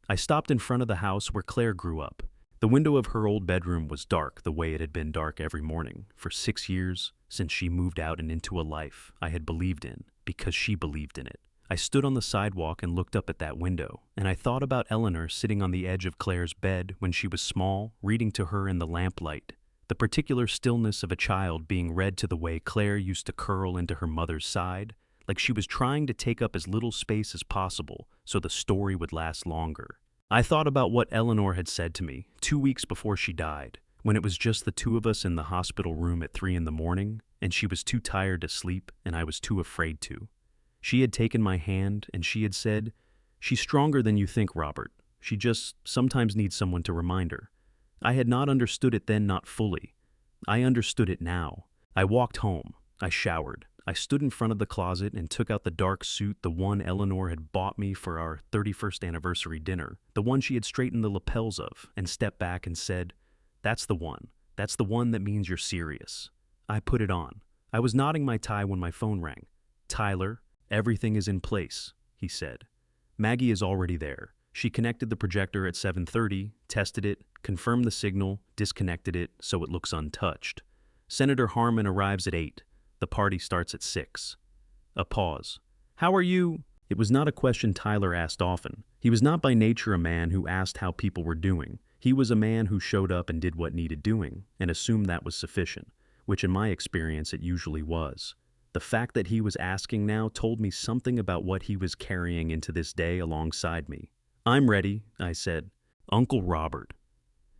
I stopped in front of the house where Claire grew up. The window of her old bedroom was dark the way it had been dark every morning for 6 years since she moved out and into a life I had believed in because she believed in it. I stood on the sidewalk and looked up at that window, and I thought about Eleanor sitting on the edge of Claire's bed when she was small, reading to her in the lamplight. The particular stillness of a child being read to the way Claire used to curl into her mother's side, like she was trying to take up as little space as possible so the story would last longer. I thought about what Eleanor had said to me 2 weeks before she died, when it was just the two of us in the hospital room at 3 a.m, and she was too tired to sleep and I was too afraid to. She had taken my hand and she had said, "She's stronger than you think, Robert. She just sometimes needs someone to remind her." I had not understood it then, not fully. I understood it now. I walked home. I showered. I stood in front of the closet and took out the dark suit, the one Eleanor had bought me for our 31st anniversary dinner, the one she had straightened the lapels of, and stepped back and said, "That's the one. That's the one that means you're serious." I put it on. I was knotting my tie when my phone rang. "Tyler, everything is in place," he said. "Maggie is already there. She connected the projector at 7:30, tested it, confirmed the signal, disconnected it so it looks untouched. Senator Harmon arrives at 8. The party starts at 6. A pause. "How are you?" It was not a question Tyler asked often. He was not by nature a man who asked how people were doing. He was a man who showed up and did what needed doing, and assumed that was sufficient, which in my experience it usually was. The fact that he was asking now told me something about what he was carrying into this day alongside me. "I'm ready," I said. "Uncle Robert."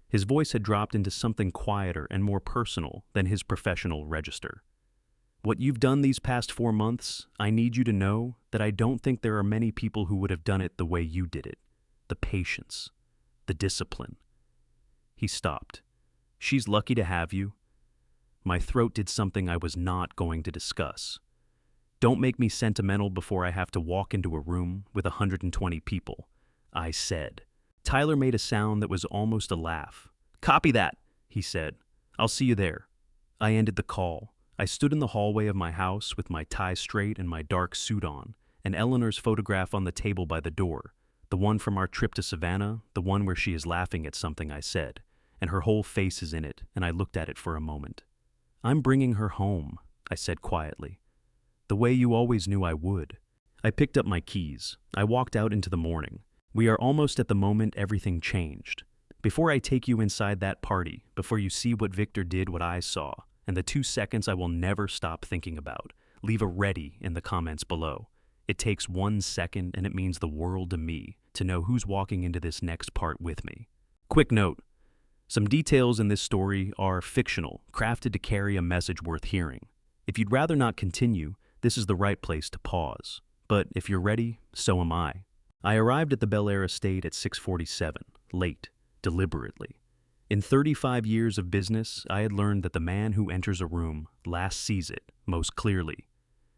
His voice had dropped into something quieter and more personal than his professional register. "What you've done these past 4 months, I need you to know that I don't think there are many people who would have done it the way you did it. The patience, the discipline." He stopped. "She's lucky to have you." My throat did something I was not going to discuss. "Don't make me sentimental before I have to walk into a room with 120 people," I said. Tyler made a sound that was almost a laugh. "Copy that," he said. "I'll see you there." I ended the call. I stood in the hallway of my house with my tie straight and my dark suit on, and Eleanor's photograph on the table by the door, the one from our trip to Savannah, the one where she is laughing at something I said, and her whole face is in it, and I looked at it for a moment. "I'm bringing her home," I said quietly. "The way you always knew I would." I picked up my keys. I walked out into the morning. We are almost at the moment everything changed. Before I take you inside that party, before you see what Victor did, what I saw, and the 2 seconds I will never stop thinking about, leave a ready in the comments below. It takes 1 second and it means the world to me to know who's walking into this next part with me. Quick note. Some details in this story are fictional, crafted to carry a message worth hearing. If you'd rather not continue, this is the right place to pause. But if you're ready, so am I. I arrived at the Bel Air estate at 6:47, late, deliberately. In 35 years of business, I had learned that the man who enters a room last sees it most clearly,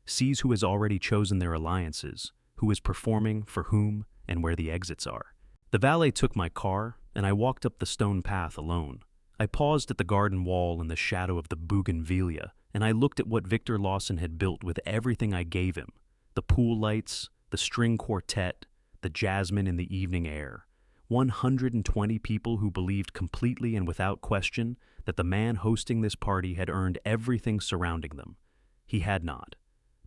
sees who has already chosen their alliances, who is performing for whom, and where the exits are. The valet took my car, and I walked up the stone path alone. I paused at the garden wall in the shadow of the bougainvillea, and I looked at what Victor Lawson had built with everything I gave him: the pool lights, the string quartet, the jasmine in the evening air. 120 people who believed completely and without question that the man hosting this party had earned everything surrounding them. He had not.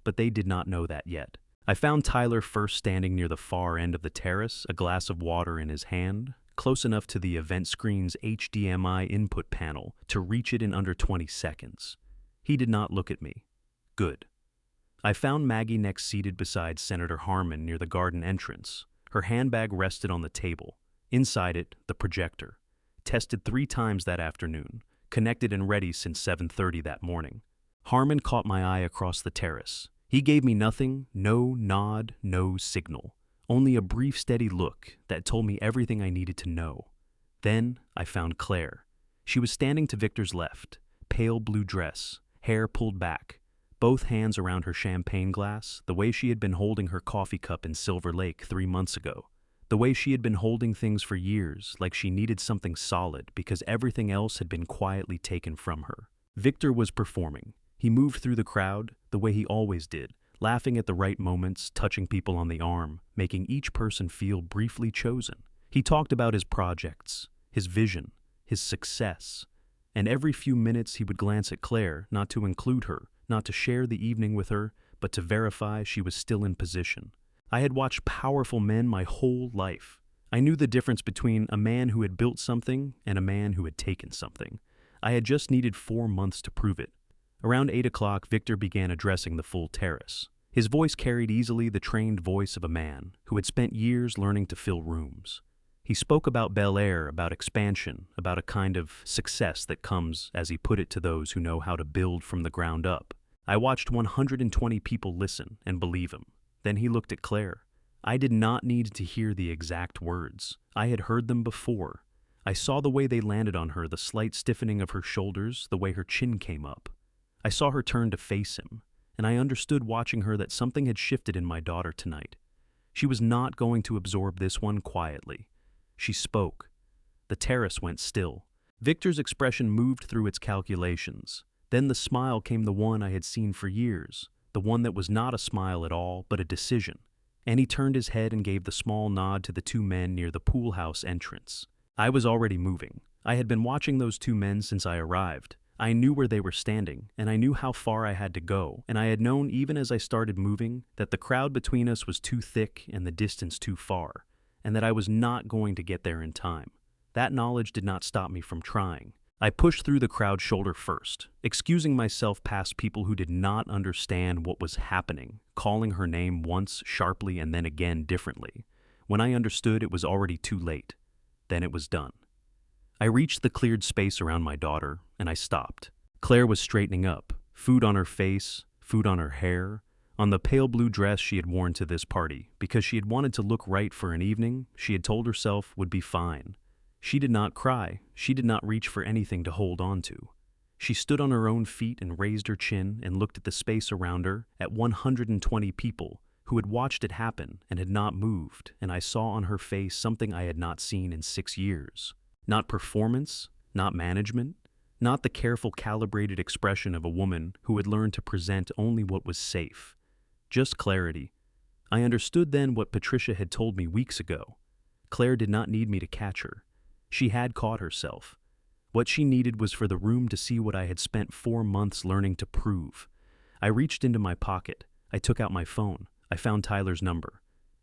But they did not know that yet. I found Tyler first standing near the far end of the terrace, a glass of water in his hand, close enough to the event screen's HDMI input panel to reach it in under 20 seconds. He did not look at me. Good. I found Maggie next, seated beside Senator Harmon near the garden entrance. Her handbag rested on the table. Inside it, the projector. Tested 3 times that afternoon. Connected and ready since 7:30 that morning. Harmon caught my eye across the terrace. He gave me nothing, no nod, no signal. Only a brief, steady look that told me everything I needed to know. Then I found Claire. She was standing to Victor's left, pale blue dress, hair pulled back, both hands around her champagne glass, the way she had been holding her coffee cup in Silver Lake 3 months ago. The way she had been holding things for years, like she needed something solid because everything else had been quietly taken from her. Victor was performing. He moved through the crowd the way he always did, laughing at the right moments, touching people on the arm, making each person feel briefly chosen. He talked about his projects, his vision, his success, and every few minutes he would glance at Claire, not to include her, not to share the evening with her, but to verify she was still in position. I had watched powerful men my whole life. I knew the difference between a man who had built something and a man who had taken something. I had just needed 4 months to prove it. Around 8 o'clock, Victor began addressing the full terrace. His voice carried easily the trained voice of a man who had spent years learning to fill rooms. He spoke about Bel Air, about expansion, about a kind of success that comes, as he put it, to those who know how to build from the ground up. I watched 120 people listen and believe him. Then he looked at Claire. I did not need to hear the exact words. I had heard them before. I saw the way they landed on her, the slight stiffening of her shoulders, the way her chin came up. I saw her turn to face him, and I understood watching her that something had shifted in my daughter tonight. She was not going to absorb this one quietly. She spoke. The terrace went still. Victor's expression moved through its calculations. Then the smile came, the one I had seen for years, the one that was not a smile at all, but a decision. And he turned his head and gave the small nod to the 2 men near the pool house entrance. I was already moving. I had been watching those 2 men since I arrived. I knew where they were standing, and I knew how far I had to go, and I had known even as I started moving that the crowd between us was too thick and the distance too far, and that I was not going to get there in time. That knowledge did not stop me from trying. I pushed through the crowd shoulder first, excusing myself past people who did not understand what was happening, calling her name once sharply and then again differently. When I understood, it was already too late. Then it was done. I reached the cleared space around my daughter, and I stopped. Claire was straightening up, food on her face, food on her hair, on the pale blue dress she had worn to this party, because she had wanted to look right for an evening she had told herself would be fine. She did not cry. She did not reach for anything to hold on to. She stood on her own feet and raised her chin and looked at the space around her, at 120 people who had watched it happen and had not moved, and I saw on her face something I had not seen in 6 years. Not performance, not management, not the careful, calibrated expression of a woman who had learned to present only what was safe. Just clarity. I understood then what Patricia had told me weeks ago. Claire did not need me to catch her. She had caught herself. What she needed was for the room to see what I had spent 4 months learning to prove. I reached into my pocket. I took out my phone. I found Tyler's number.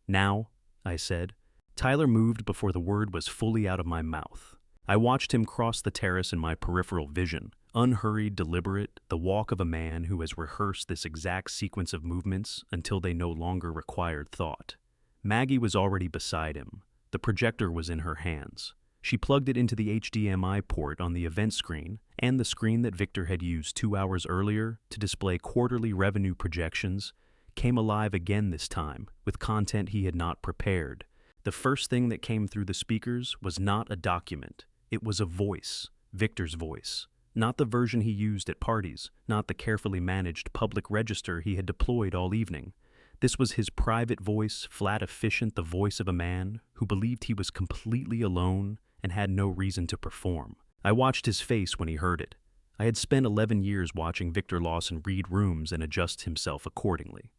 "Now," I said. Tyler moved before the word was fully out of my mouth. I watched him cross the terrace in my peripheral vision, unhurried, deliberate, the walk of a man who has rehearsed this exact sequence of movements until they no longer required thought. Maggie was already beside him. The projector was in her hands. She plugged it into the HDMI port on the event screen and the screen that Victor had used 2 hours earlier to display quarterly revenue projections came alive again this time with content he had not prepared. The first thing that came through the speakers was not a document. It was a voice, Victor's voice. Not the version he used at parties, not the carefully managed public register he had deployed all evening. This was his private voice, flat efficient, the voice of a man who believed he was completely alone and had no reason to perform. I watched his face when he heard it. I had spent 11 years watching Victor Lawson read rooms and adjust himself accordingly.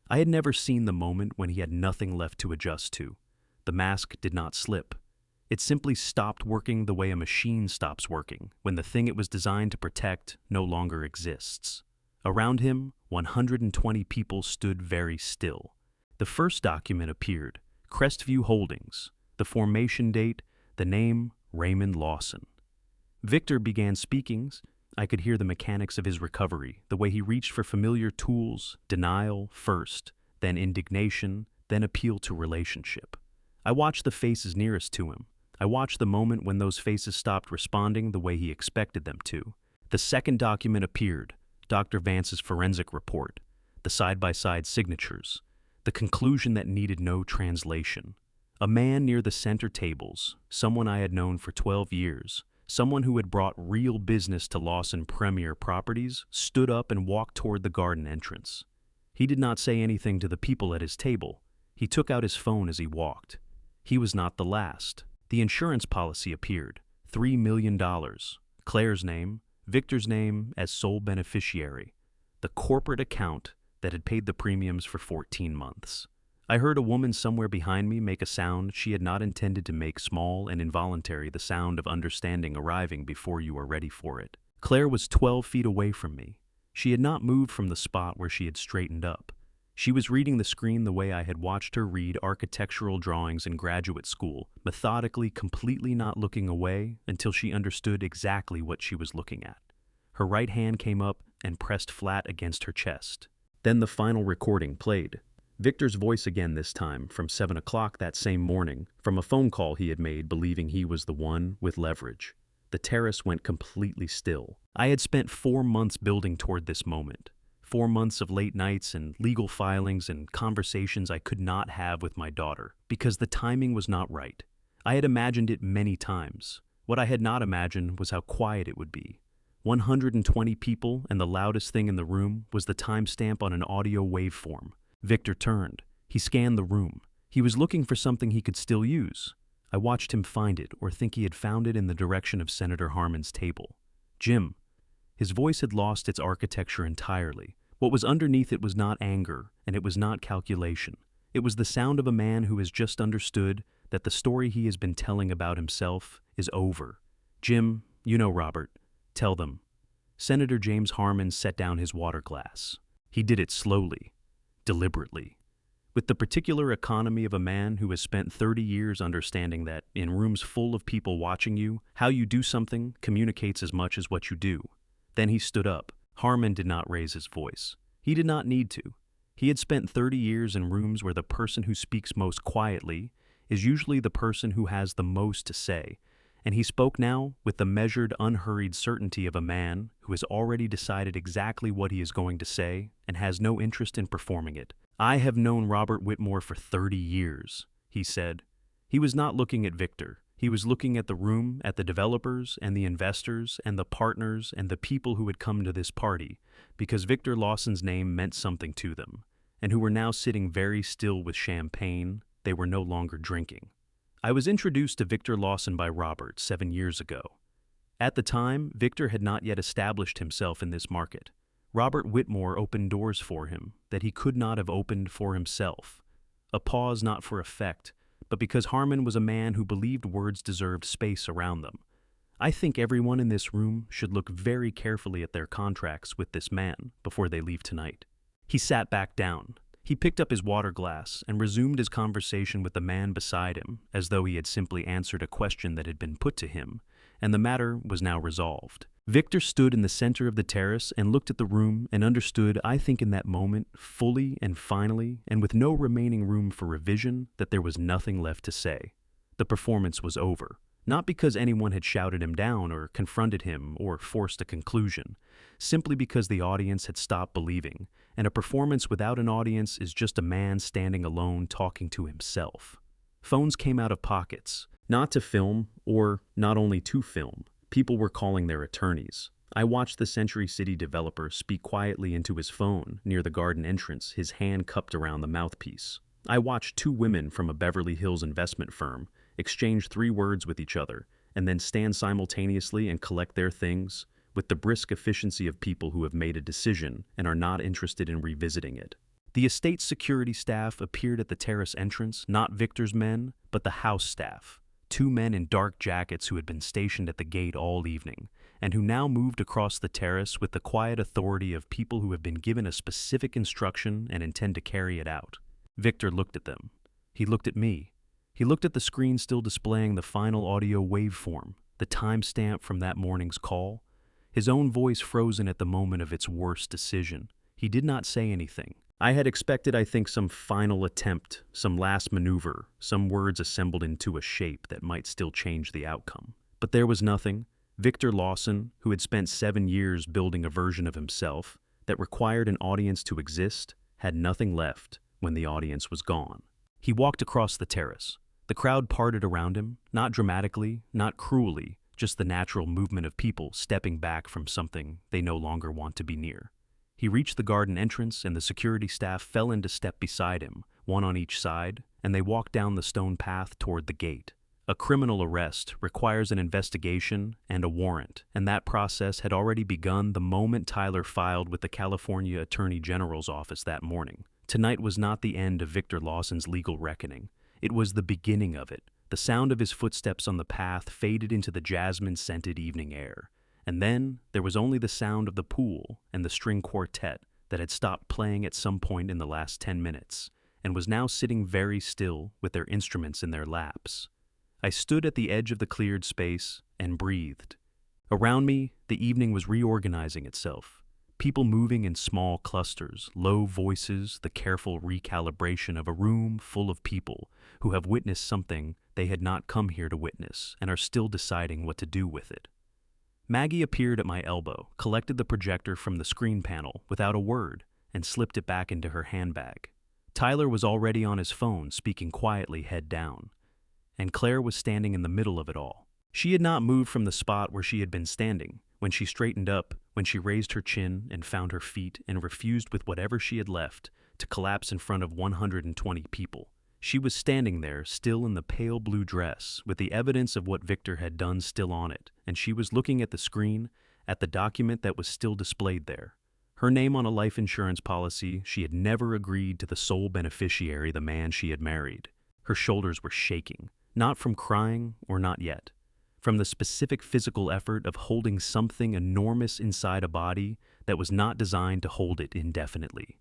I had never seen the moment when he had nothing left to adjust to. The mask did not slip. It simply stopped working the way a machine stops working when the thing it was designed to protect no longer exists. Around him, 120 people stood very still. The first document appeared, Crestview Holdings, the formation date, the name Raymond Lawson. Victor began speaking. I could hear the mechanics of his recovery, the way he reached for familiar tools, denial first, then indignation, then appeal to relationship. I watched the faces nearest to him. I watched the moment when those faces stopped responding the way he expected them to. The second document appeared, Dr. Vance's forensic report, the side-by-side signatures, the conclusion that needed no translation. A man near the center tables, someone I had known for 12 years, someone who had brought real business to Lawson Premier Properties, stood up and walked toward the garden entrance. He did not say anything to the people at his table. He took out his phone as he walked. He was not the last. The insurance policy appeared, $3 million. Claire's name, Victor's name as sole beneficiary. The corporate account that had paid the premiums for 14 months. I heard a woman somewhere behind me make a sound she had not intended to make, small and involuntary, the sound of understanding arriving before you are ready for it. Claire was 12 feet away from me. She had not moved from the spot where she had straightened up. She was reading the screen the way I had watched her read architectural drawings in graduate school, methodically, completely not looking away until she understood exactly what she was looking at. Her right hand came up and pressed flat against her chest. Then the final recording played. Victor's voice again, this time from 7 o'clock that same morning, from a phone call he had made believing he was the one with leverage. The terrace went completely still. I had spent 4 months building toward this moment. 4 months of late nights and legal filings and conversations I could not have with my daughter because the timing was not right. I had imagined it many times. What I had not imagined was how quiet it would be. 120 people, and the loudest thing in the room was the timestamp on an audio waveform. Victor turned. He scanned the room. He was looking for something he could still use. I watched him find it, or think he had found it, in the direction of Senator Harmon's table. "Jim." His voice had lost its architecture entirely. What was underneath it was not anger, and it was not calculation. It was the sound of a man who has just understood that the story he has been telling about himself is over. "Jim, you know Robert. Tell them." Senator James Harmon set down his water glass. He did it slowly, deliberately, with the particular economy of a man who has spent 30 years understanding that, in rooms full of people watching you, how you do something communicates as much as what you do. Then he stood up. Harmon did not raise his voice. He did not need to. He had spent 30 years in rooms where the person who speaks most quietly is usually the person who has the most to say, and he spoke now with the measured, unhurried certainty of a man who has already decided exactly what he is going to say and has no interest in performing it. "I have known Robert Whitmore for 30 years, he said. He was not looking at Victor. He was looking at the room, at the developers and the investors and the partners and the people who had come to this party because Victor Lawson's name meant something to them, and who were now sitting very still with champagne they were no longer drinking. I was introduced to Victor Lawson by Robert 7 years ago. At the time, Victor had not yet established himself in this market. Robert Whitmore opened doors for him that he could not have opened for himself. A pause not for effect, but because Harmon was a man who believed words deserved space around them. I think everyone in this room should look very carefully at their contracts with this man before they leave tonight. He sat back down. He picked up his water glass and resumed his conversation with the man beside him, as though he had simply answered a question that had been put to him, and the matter was now resolved. Victor stood in the center of the terrace and looked at the room and understood, I think in that moment, fully and finally, and with no remaining room for revision, that there was nothing left to say. The performance was over. Not because anyone had shouted him down or confronted him or forced a conclusion, simply because the audience had stopped believing, and a performance without an audience is just a man standing alone talking to himself. Phones came out of pockets, not to film, or not only to film. People were calling their attorneys. I watched the Century City developer speak quietly into his phone near the garden entrance, his hand cupped around the mouthpiece. I watched two women from a Beverly Hills investment firm exchange 3 words with each other, and then stand simultaneously and collect their things with the brisk efficiency of people who have made a decision and are not interested in revisiting it. The estate's security staff appeared at the terrace entrance, not Victor's men, but the house staff. 2 men in dark jackets who had been stationed at the gate all evening, and who now moved across the terrace with the quiet authority of people who have been given a specific instruction and intend to carry it out. Victor looked at them. He looked at me. He looked at the screen still displaying the final audio waveform, the timestamp from that morning's call, his own voice frozen at the moment of its worst decision. He did not say anything. I had expected, I think, some final attempt, some last maneuver, some words assembled into a shape that might still change the outcome. But there was nothing. Victor Lawson, who had spent 7 years building a version of himself that required an audience to exist, had nothing left when the audience was gone. He walked across the terrace. The crowd parted around him, not dramatically, not cruelly, just the natural movement of people stepping back from something they no longer want to be near. He reached the garden entrance, and the security staff fell into step beside him, one on each side, and they walked down the stone path toward the gate. A criminal arrest requires an investigation and a warrant, and that process had already begun the moment Tyler filed with the California Attorney General's office that morning. Tonight was not the end of Victor Lawson's legal reckoning. It was the beginning of it. The sound of his footsteps on the path faded into the jasmine-scented evening air. And then there was only the sound of the pool and the string quartet that had stopped playing at some point in the last 10 minutes, and was now sitting very still with their instruments in their laps. I stood at the edge of the cleared space and breathed. Around me, the evening was reorganizing itself. People moving in small clusters, low voices, the careful recalibration of a room full of people who have witnessed something they had not come here to witness and are still deciding what to do with it. Maggie appeared at my elbow, collected the projector from the screen panel without a word, and slipped it back into her handbag. Tyler was already on his phone, speaking quietly, head down, and Claire was standing in the middle of it all. She had not moved from the spot where she had been standing. When she straightened up, when she raised her chin and found her feet and refused with whatever she had left to collapse in front of 120 people. She was standing there, still in the pale blue dress, with the evidence of what Victor had done still on it, and she was looking at the screen, at the document that was still displayed there. Her name on a life insurance policy she had never agreed to the sole beneficiary, the man she had married. Her shoulders were shaking, not from crying or not yet. From the specific physical effort of holding something enormous inside a body that was not designed to hold it indefinitely.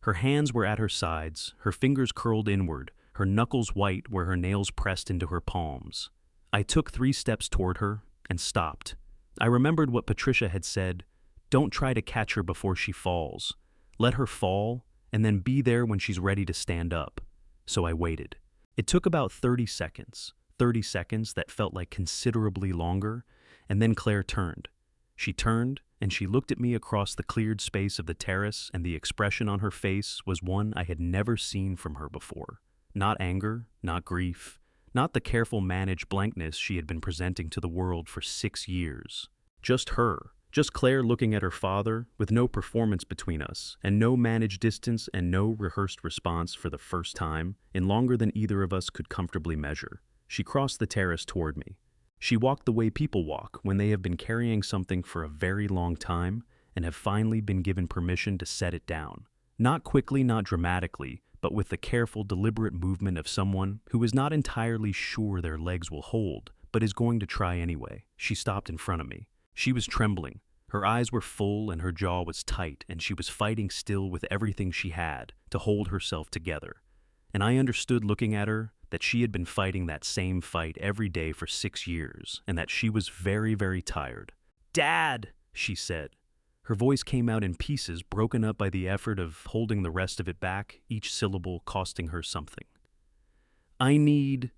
Her hands were at her sides, her fingers curled inward, her knuckles white where her nails pressed into her palms. I took 3 steps toward her and stopped. I remembered what Patricia had said, "Don't try to catch her before she falls. Let her fall, and then be there when she's ready to stand up." So I waited. It took about 30 seconds. 30 seconds that felt like considerably longer, and then Claire turned. She turned, and she looked at me across the cleared space of the terrace, and the expression on her face was one I had never seen from her before. Not anger, not grief, not the careful managed blankness she had been presenting to the world for 6 years. Just her, just Claire looking at her father, with no performance between us, and no managed distance and no rehearsed response for the first time, in longer than either of us could comfortably measure. She crossed the terrace toward me. She walked the way people walk when they have been carrying something for a very long time and have finally been given permission to set it down. Not quickly, not dramatically, but with the careful, deliberate movement of someone who is not entirely sure their legs will hold, but is going to try anyway. She stopped in front of me. She was trembling. Her eyes were full and her jaw was tight, and she was fighting still with everything she had to hold herself together. And I understood looking at her that she had been fighting that same fight every day for 6 years, and that she was very, very tired. "Dad," she said. Her voice came out in pieces, broken up by the effort of holding the rest of it back, each syllable costing her something. "I need—"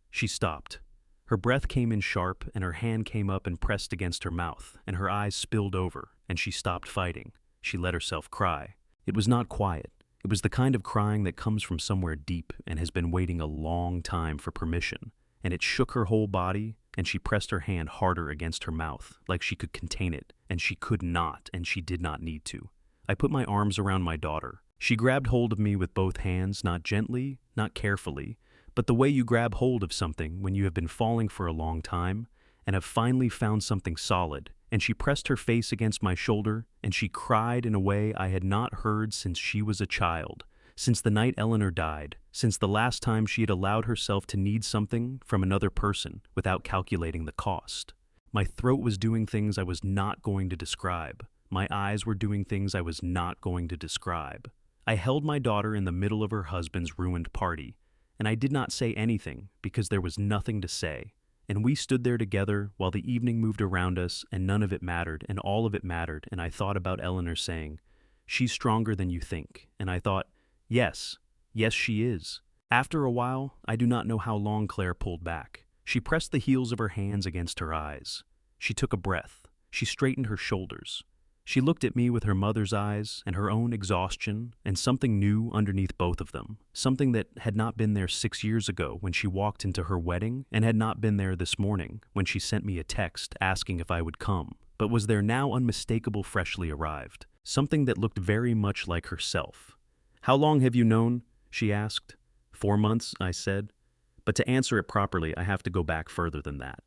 She stopped. Her breath came in sharp, and her hand came up and pressed against her mouth, and her eyes spilled over, and she stopped fighting. She let herself cry. It was not quiet. It was the kind of crying that comes from somewhere deep and has been waiting a long time for permission, and it shook her whole body, and she pressed her hand harder against her mouth, like she could contain it, and she could not, and she did not need to. I put my arms around my daughter. She grabbed hold of me with both hands, not gently, not carefully, but the way you grab hold of something when you have been falling for a long time and have finally found something solid, and she pressed her face against my shoulder, and she cried in a way I had not heard since she was a child, since the night Eleanor died, since the last time she had allowed herself to need something from another person without calculating the cost. My throat was doing things I was not going to describe. My eyes were doing things I was not going to describe. I held my daughter in the middle of her husband's ruined party, and I did not say anything because there was nothing to say. And we stood there together while the evening moved around us, and none of it mattered, and all of it mattered, and I thought about Eleanor saying, "She's stronger than you think." And I thought, yes, she is. After a while, I do not know how long, Claire pulled back. She pressed the heels of her hands against her eyes. She took a breath. She straightened her shoulders. She looked at me with her mother's eyes and her own exhaustion and something new underneath both of them, something that had not been there 6 years ago when she walked into her wedding and had not been there this morning when she sent me a text asking if I would come, but was there now unmistakable freshly arrived, something that looked very much like herself. "How long have you known?" she asked. 4 months, I said. But to answer it properly, I have to go back further than that.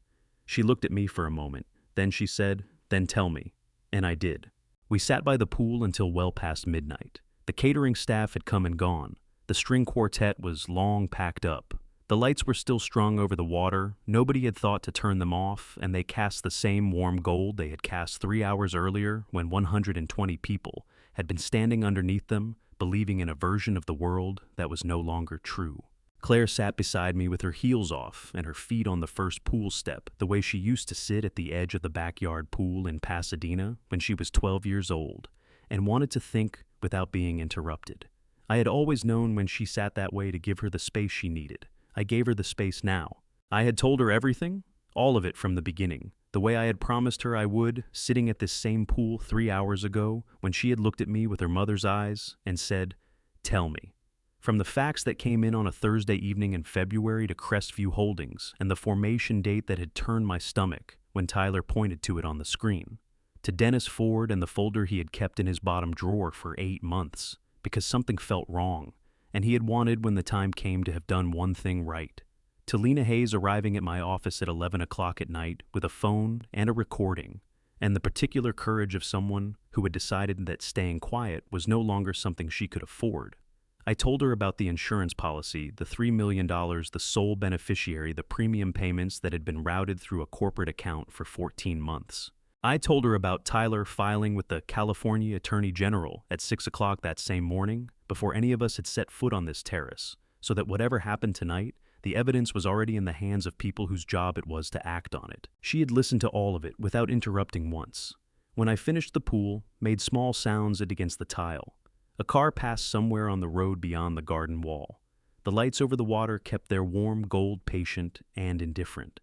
She looked at me for a moment. Then she said, "Then tell me." And I did. We sat by the pool until well past midnight. The catering staff had come and gone. The string quartet was long packed up. The lights were still strung over the water. Nobody had thought to turn them off, and they cast the same warm gold they had cast 3 hours earlier when 120 people had been standing underneath them, believing in a version of the world that was no longer true. Claire sat beside me with her heels off and her feet on the first pool step, the way she used to sit at the edge of the backyard pool in Pasadena when she was 12 years old, and wanted to think without being interrupted. I had always known when she sat that way to give her the space she needed. I gave her the space now. I had told her everything, all of it from the beginning, the way I had promised her I would, sitting at this same pool 3 hours ago when she had looked at me with her mother's eyes and said, "Tell me." From the facts that came in on a Thursday evening in February to Crestview Holdings and the formation date that had turned my stomach when Tyler pointed to it on the screen, to Dennis Ford and the folder he had kept in his bottom drawer for 8 months because something felt wrong, and he had wanted when the time came to have done one thing right, to Lena Hayes arriving at my office at 11 o'clock at night with a phone and a recording, and the particular courage of someone who had decided that staying quiet was no longer something she could afford. I told her about the insurance policy, the $3 million, the sole beneficiary, the premium payments that had been routed through a corporate account for 14 months. I told her about Tyler filing with the California Attorney General at 6 o'clock that same morning, before any of us had set foot on this terrace, so that whatever happened tonight, the evidence was already in the hands of people whose job it was to act on it. She had listened to all of it without interrupting once. When I finished the pool, made small sounds against the tile. A car passed somewhere on the road beyond the garden wall. The lights over the water kept their warm gold patient and indifferent.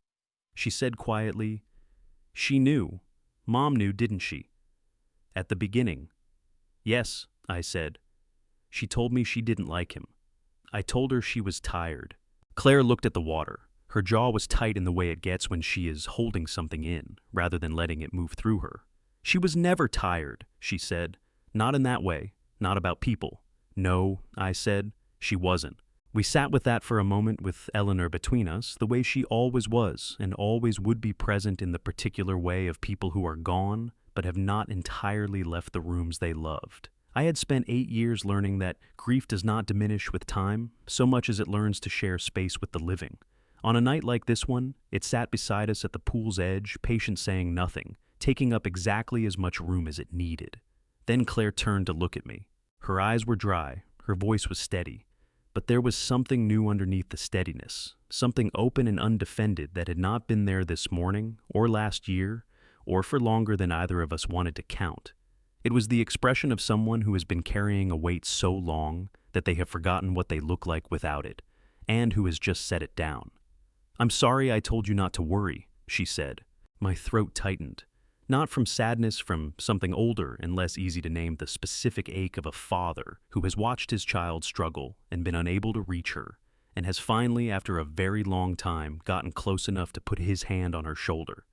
She said quietly, "She knew. Mom knew, didn't she?" "At the beginning." "Yes," I said. "She told me she didn't like him. I told her she was tired." Claire looked at the water. Her jaw was tight in the way it gets when she is holding something in, rather than letting it move through her. "She was never tired," she said. "Not in that way. Not about people." "No," I said, "she wasn't. We sat with that for a moment with Eleanor between us, the way she always was and always would be present in the particular way of people who are gone but have not entirely left the rooms they loved. I had spent 8 years learning that grief does not diminish with time so much as it learns to share space with the living. On a night like this one, it sat beside us at the pool's edge, patient saying nothing, taking up exactly as much room as it needed. Then Claire turned to look at me. Her eyes were dry, her voice was steady. But there was something new underneath the steadiness, something open and undefended that had not been there this morning, or last year, or for longer than either of us wanted to count. It was the expression of someone who has been carrying a weight so long that they have forgotten what they look like without it, and who has just set it down. "I'm sorry I told you not to worry," she said. My throat tightened. Not from sadness, from something older and less easy to name, the specific ache of a father who has watched his child struggle and been unable to reach her, and has finally, after a very long time, gotten close enough to put his hand on her shoulder.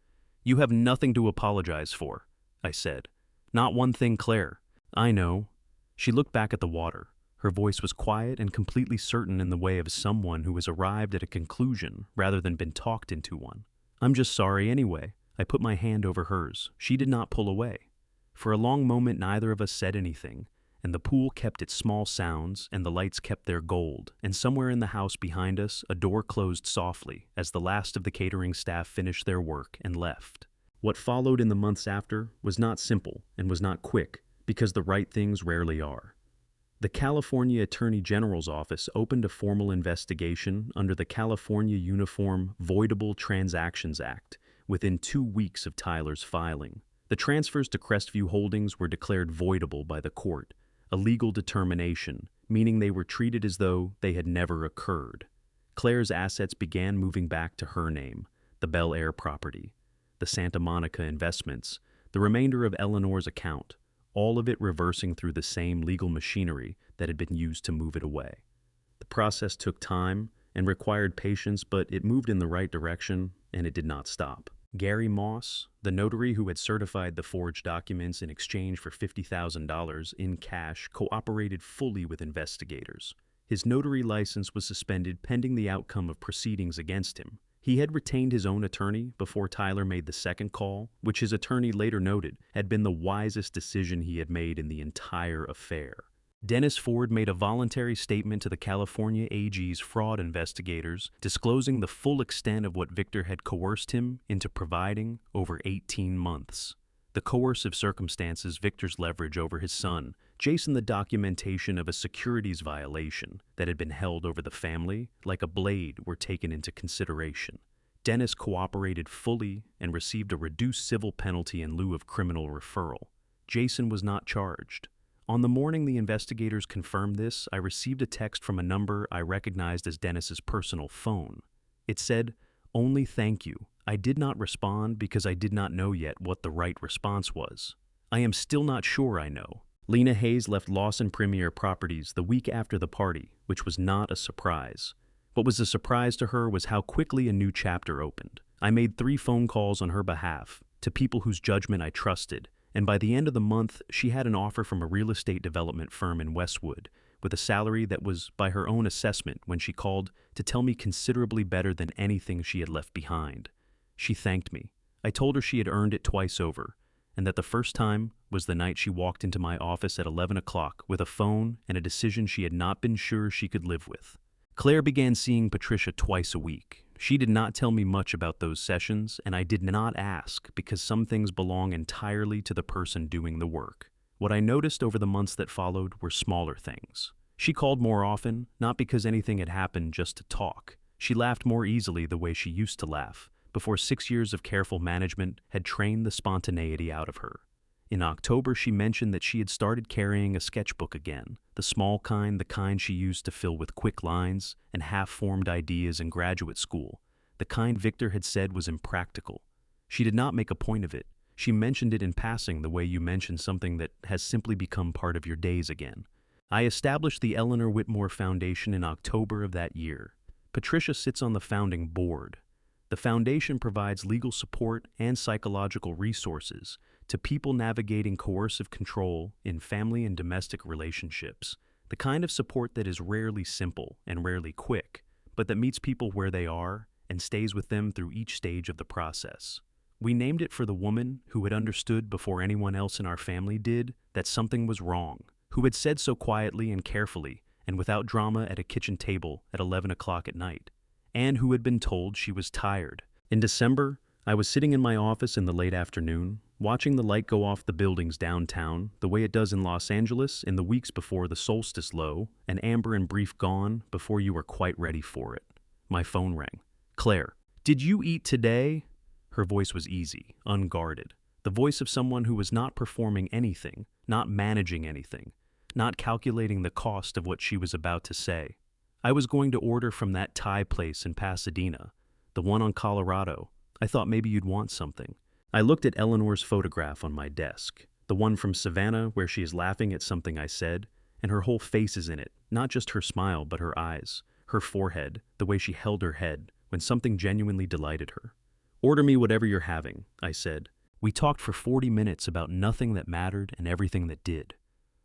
"You have nothing to apologize for," I said. "Not one thing, Claire." "I know." She looked back at the water. Her voice was quiet and completely certain in the way of someone who has arrived at a conclusion rather than been talked into one. "I'm just sorry anyway." I put my hand over hers. She did not pull away. For a long moment neither of us said anything, and the pool kept its small sounds and the lights kept their gold, and somewhere in the house behind us a door closed softly as the last of the catering staff finished their work and left. What followed in the months after was not simple and was not quick, because the right things rarely are. The California Attorney General's office opened a formal investigation under the California Uniform Voidable Transactions Act, within 2 weeks of Tyler's filing. The transfers to Crestview Holdings were declared voidable by the court, a legal determination, meaning they were treated as though they had never occurred. Claire's assets began moving back to her name, the Bel Air property, the Santa Monica investments, the remainder of Eleanor's account, all of it reversing through the same legal machinery that had been used to move it away. The process took time and required patience, but it moved in the right direction, and it did not stop. Gary Moss, the notary who had certified the forged documents in exchange for $50,000 in cash, cooperated fully with investigators. His notary license was suspended pending the outcome of proceedings against him. He had retained his own attorney before Tyler made the second call, which his attorney later noted had been the wisest decision he had made in the entire affair. Dennis Ford made a voluntary statement to the California AG's fraud investigators, disclosing the full extent of what Victor had coerced him into providing over 18 months. The coercive circumstances, Victor's leverage over his son, Jason, the documentation of a securities violation that had been held over the family, like a blade, were taken into consideration. Dennis cooperated fully and received a reduced civil penalty in lieu of criminal referral. Jason was not charged. On the morning the investigators confirmed this, I received a text from a number I recognized as Dennis's personal phone. It said, "Only thank you. I did not respond because I did not know yet what the right response was. I am still not sure I know." Lena Hayes left Lawson Premier Properties the week after the party, which was not a surprise. What was a surprise to her was how quickly a new chapter opened. I made 3 phone calls on her behalf, to people whose judgment I trusted, and by the end of the month, she had an offer from a real estate development firm in Westwood, with a salary that was, by her own assessment when she called, to tell me considerably better than anything she had left behind. She thanked me. I told her she had earned it twice over, and that the first time was the night she walked into my office at 11 o'clock with a phone and a decision she had not been sure she could live with. Claire began seeing Patricia twice a week. She did not tell me much about those sessions, and I did not ask because some things belong entirely to the person doing the work. What I noticed over the months that followed were smaller things. She called more often, not because anything had happened, just to talk. She laughed more easily the way she used to laugh, before 6 years of careful management had trained the spontaneity out of her. In October, she mentioned that she had started carrying a sketchbook again, the small kind, the kind she used to fill with quick lines and half-formed ideas in graduate school, the kind Victor had said was impractical. She did not make a point of it. She mentioned it in passing the way you mention something that has simply become part of your days again. I established the Eleanor Whitmore Foundation in October of that year. Patricia sits on the founding board. The foundation provides legal support and psychological resources to people navigating coercive control in family and domestic relationships, The kind of support that is rarely simple and rarely quick, but that meets people where they are and stays with them through each stage of the process. We named it for the woman who had understood before anyone else in our family did that something was wrong, who had said so quietly and carefully and without drama at a kitchen table at 11 o'clock at night, and who had been told she was tired. In December, I was sitting in my office in the late afternoon, watching the light go off the buildings downtown the way it does in Los Angeles in the weeks before the solstice low, an amber and brief gone before you are quite ready for it. My phone rang. "Claire, did you eat today?" Her voice was easy, unguarded, the voice of someone who was not performing anything, not managing anything, not calculating the cost of what she was about to say. "I was going to order from that Thai place in Pasadena, the one on Colorado. I thought maybe you'd want something." I looked at Eleanor's photograph on my desk, the one from Savannah where she is laughing at something I said, and her whole face is in it, not just her smile but her eyes, her forehead, the way she held her head when something genuinely delighted her. "Order me whatever you're having," I said. We talked for 40 minutes about nothing that mattered and everything that did.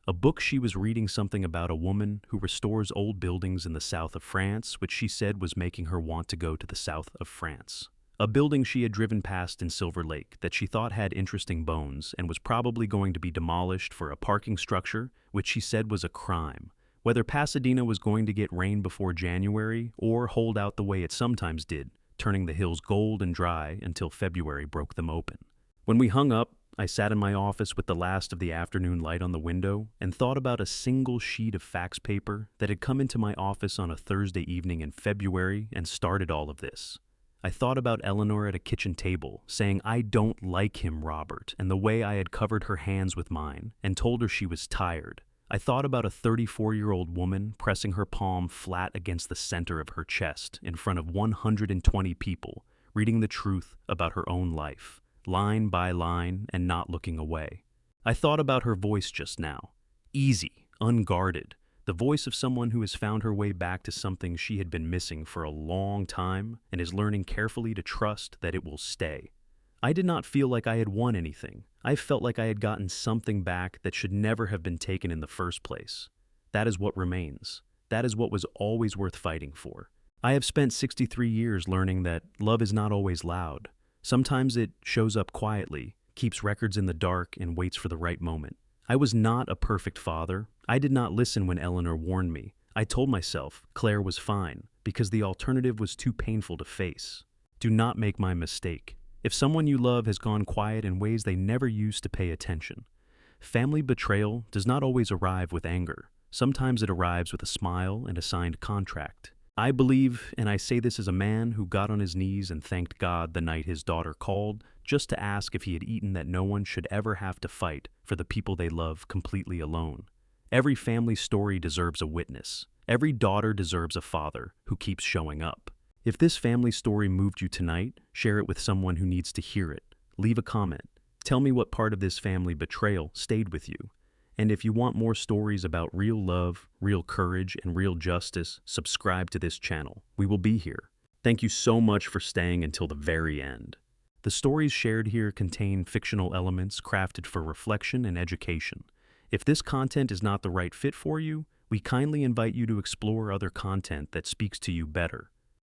A book she was reading, something about a woman who restores old buildings in the south of France, which she said was making her want to go to the south of France. A building she had driven past in Silver Lake that she thought had interesting bones and was probably going to be demolished for a parking structure, which she said was a crime. Whether Pasadena was going to get rain before January or hold out the way it sometimes did, turning the hills gold and dry until February broke them open. When we hung up, I sat in my office with the last of the afternoon light on the window and thought about a single sheet of fax paper that had come into my office on a Thursday evening in February and started all of this. I thought about Eleanor at a kitchen table, saying, "I don't like him, Robert," and the way I had covered her hands with mine and told her she was tired. I thought about a 34-year-old woman pressing her palm flat against the center of her chest in front of 120 people, reading the truth about her own life, line by line, and not looking away. I thought about her voice just now, easy, unguarded, the voice of someone who has found her way back to something she had been missing for a long time and is learning carefully to trust that it will stay. I did not feel like I had won anything. I felt like I had gotten something back that should never have been taken in the first place. That is what remains. That is what was always worth fighting for. I have spent 63 years learning that love is not always loud. Sometimes it shows up quietly, keeps records in the dark, and waits for the right moment. I was not a perfect father. I did not listen when Eleanor warned me. I told myself Claire was fine because the alternative was too painful to face. Do not make my mistake. If someone you love has gone quiet in ways they never used to pay attention. Family betrayal does not always arrive with anger. Sometimes it arrives with a smile and a signed contract. I believe, and I say this as a man who got on his knees and thanked God the night his daughter called just to ask if he had eaten, that no one should ever have to fight for the people they love completely alone. Every family story deserves a witness. Every daughter deserves a father who keeps showing up. If this family story moved you tonight, share it with someone who needs to hear it. Leave a comment. Tell me what part of this family betrayal stayed with you. And if you want more stories about real love, real courage, and real justice, subscribe to this channel. We will be here. Thank you so much for staying until the very end. The stories shared here contain fictional elements crafted for reflection and education. If this content is not the right fit for you, we kindly invite you to explore other content that speaks to you better.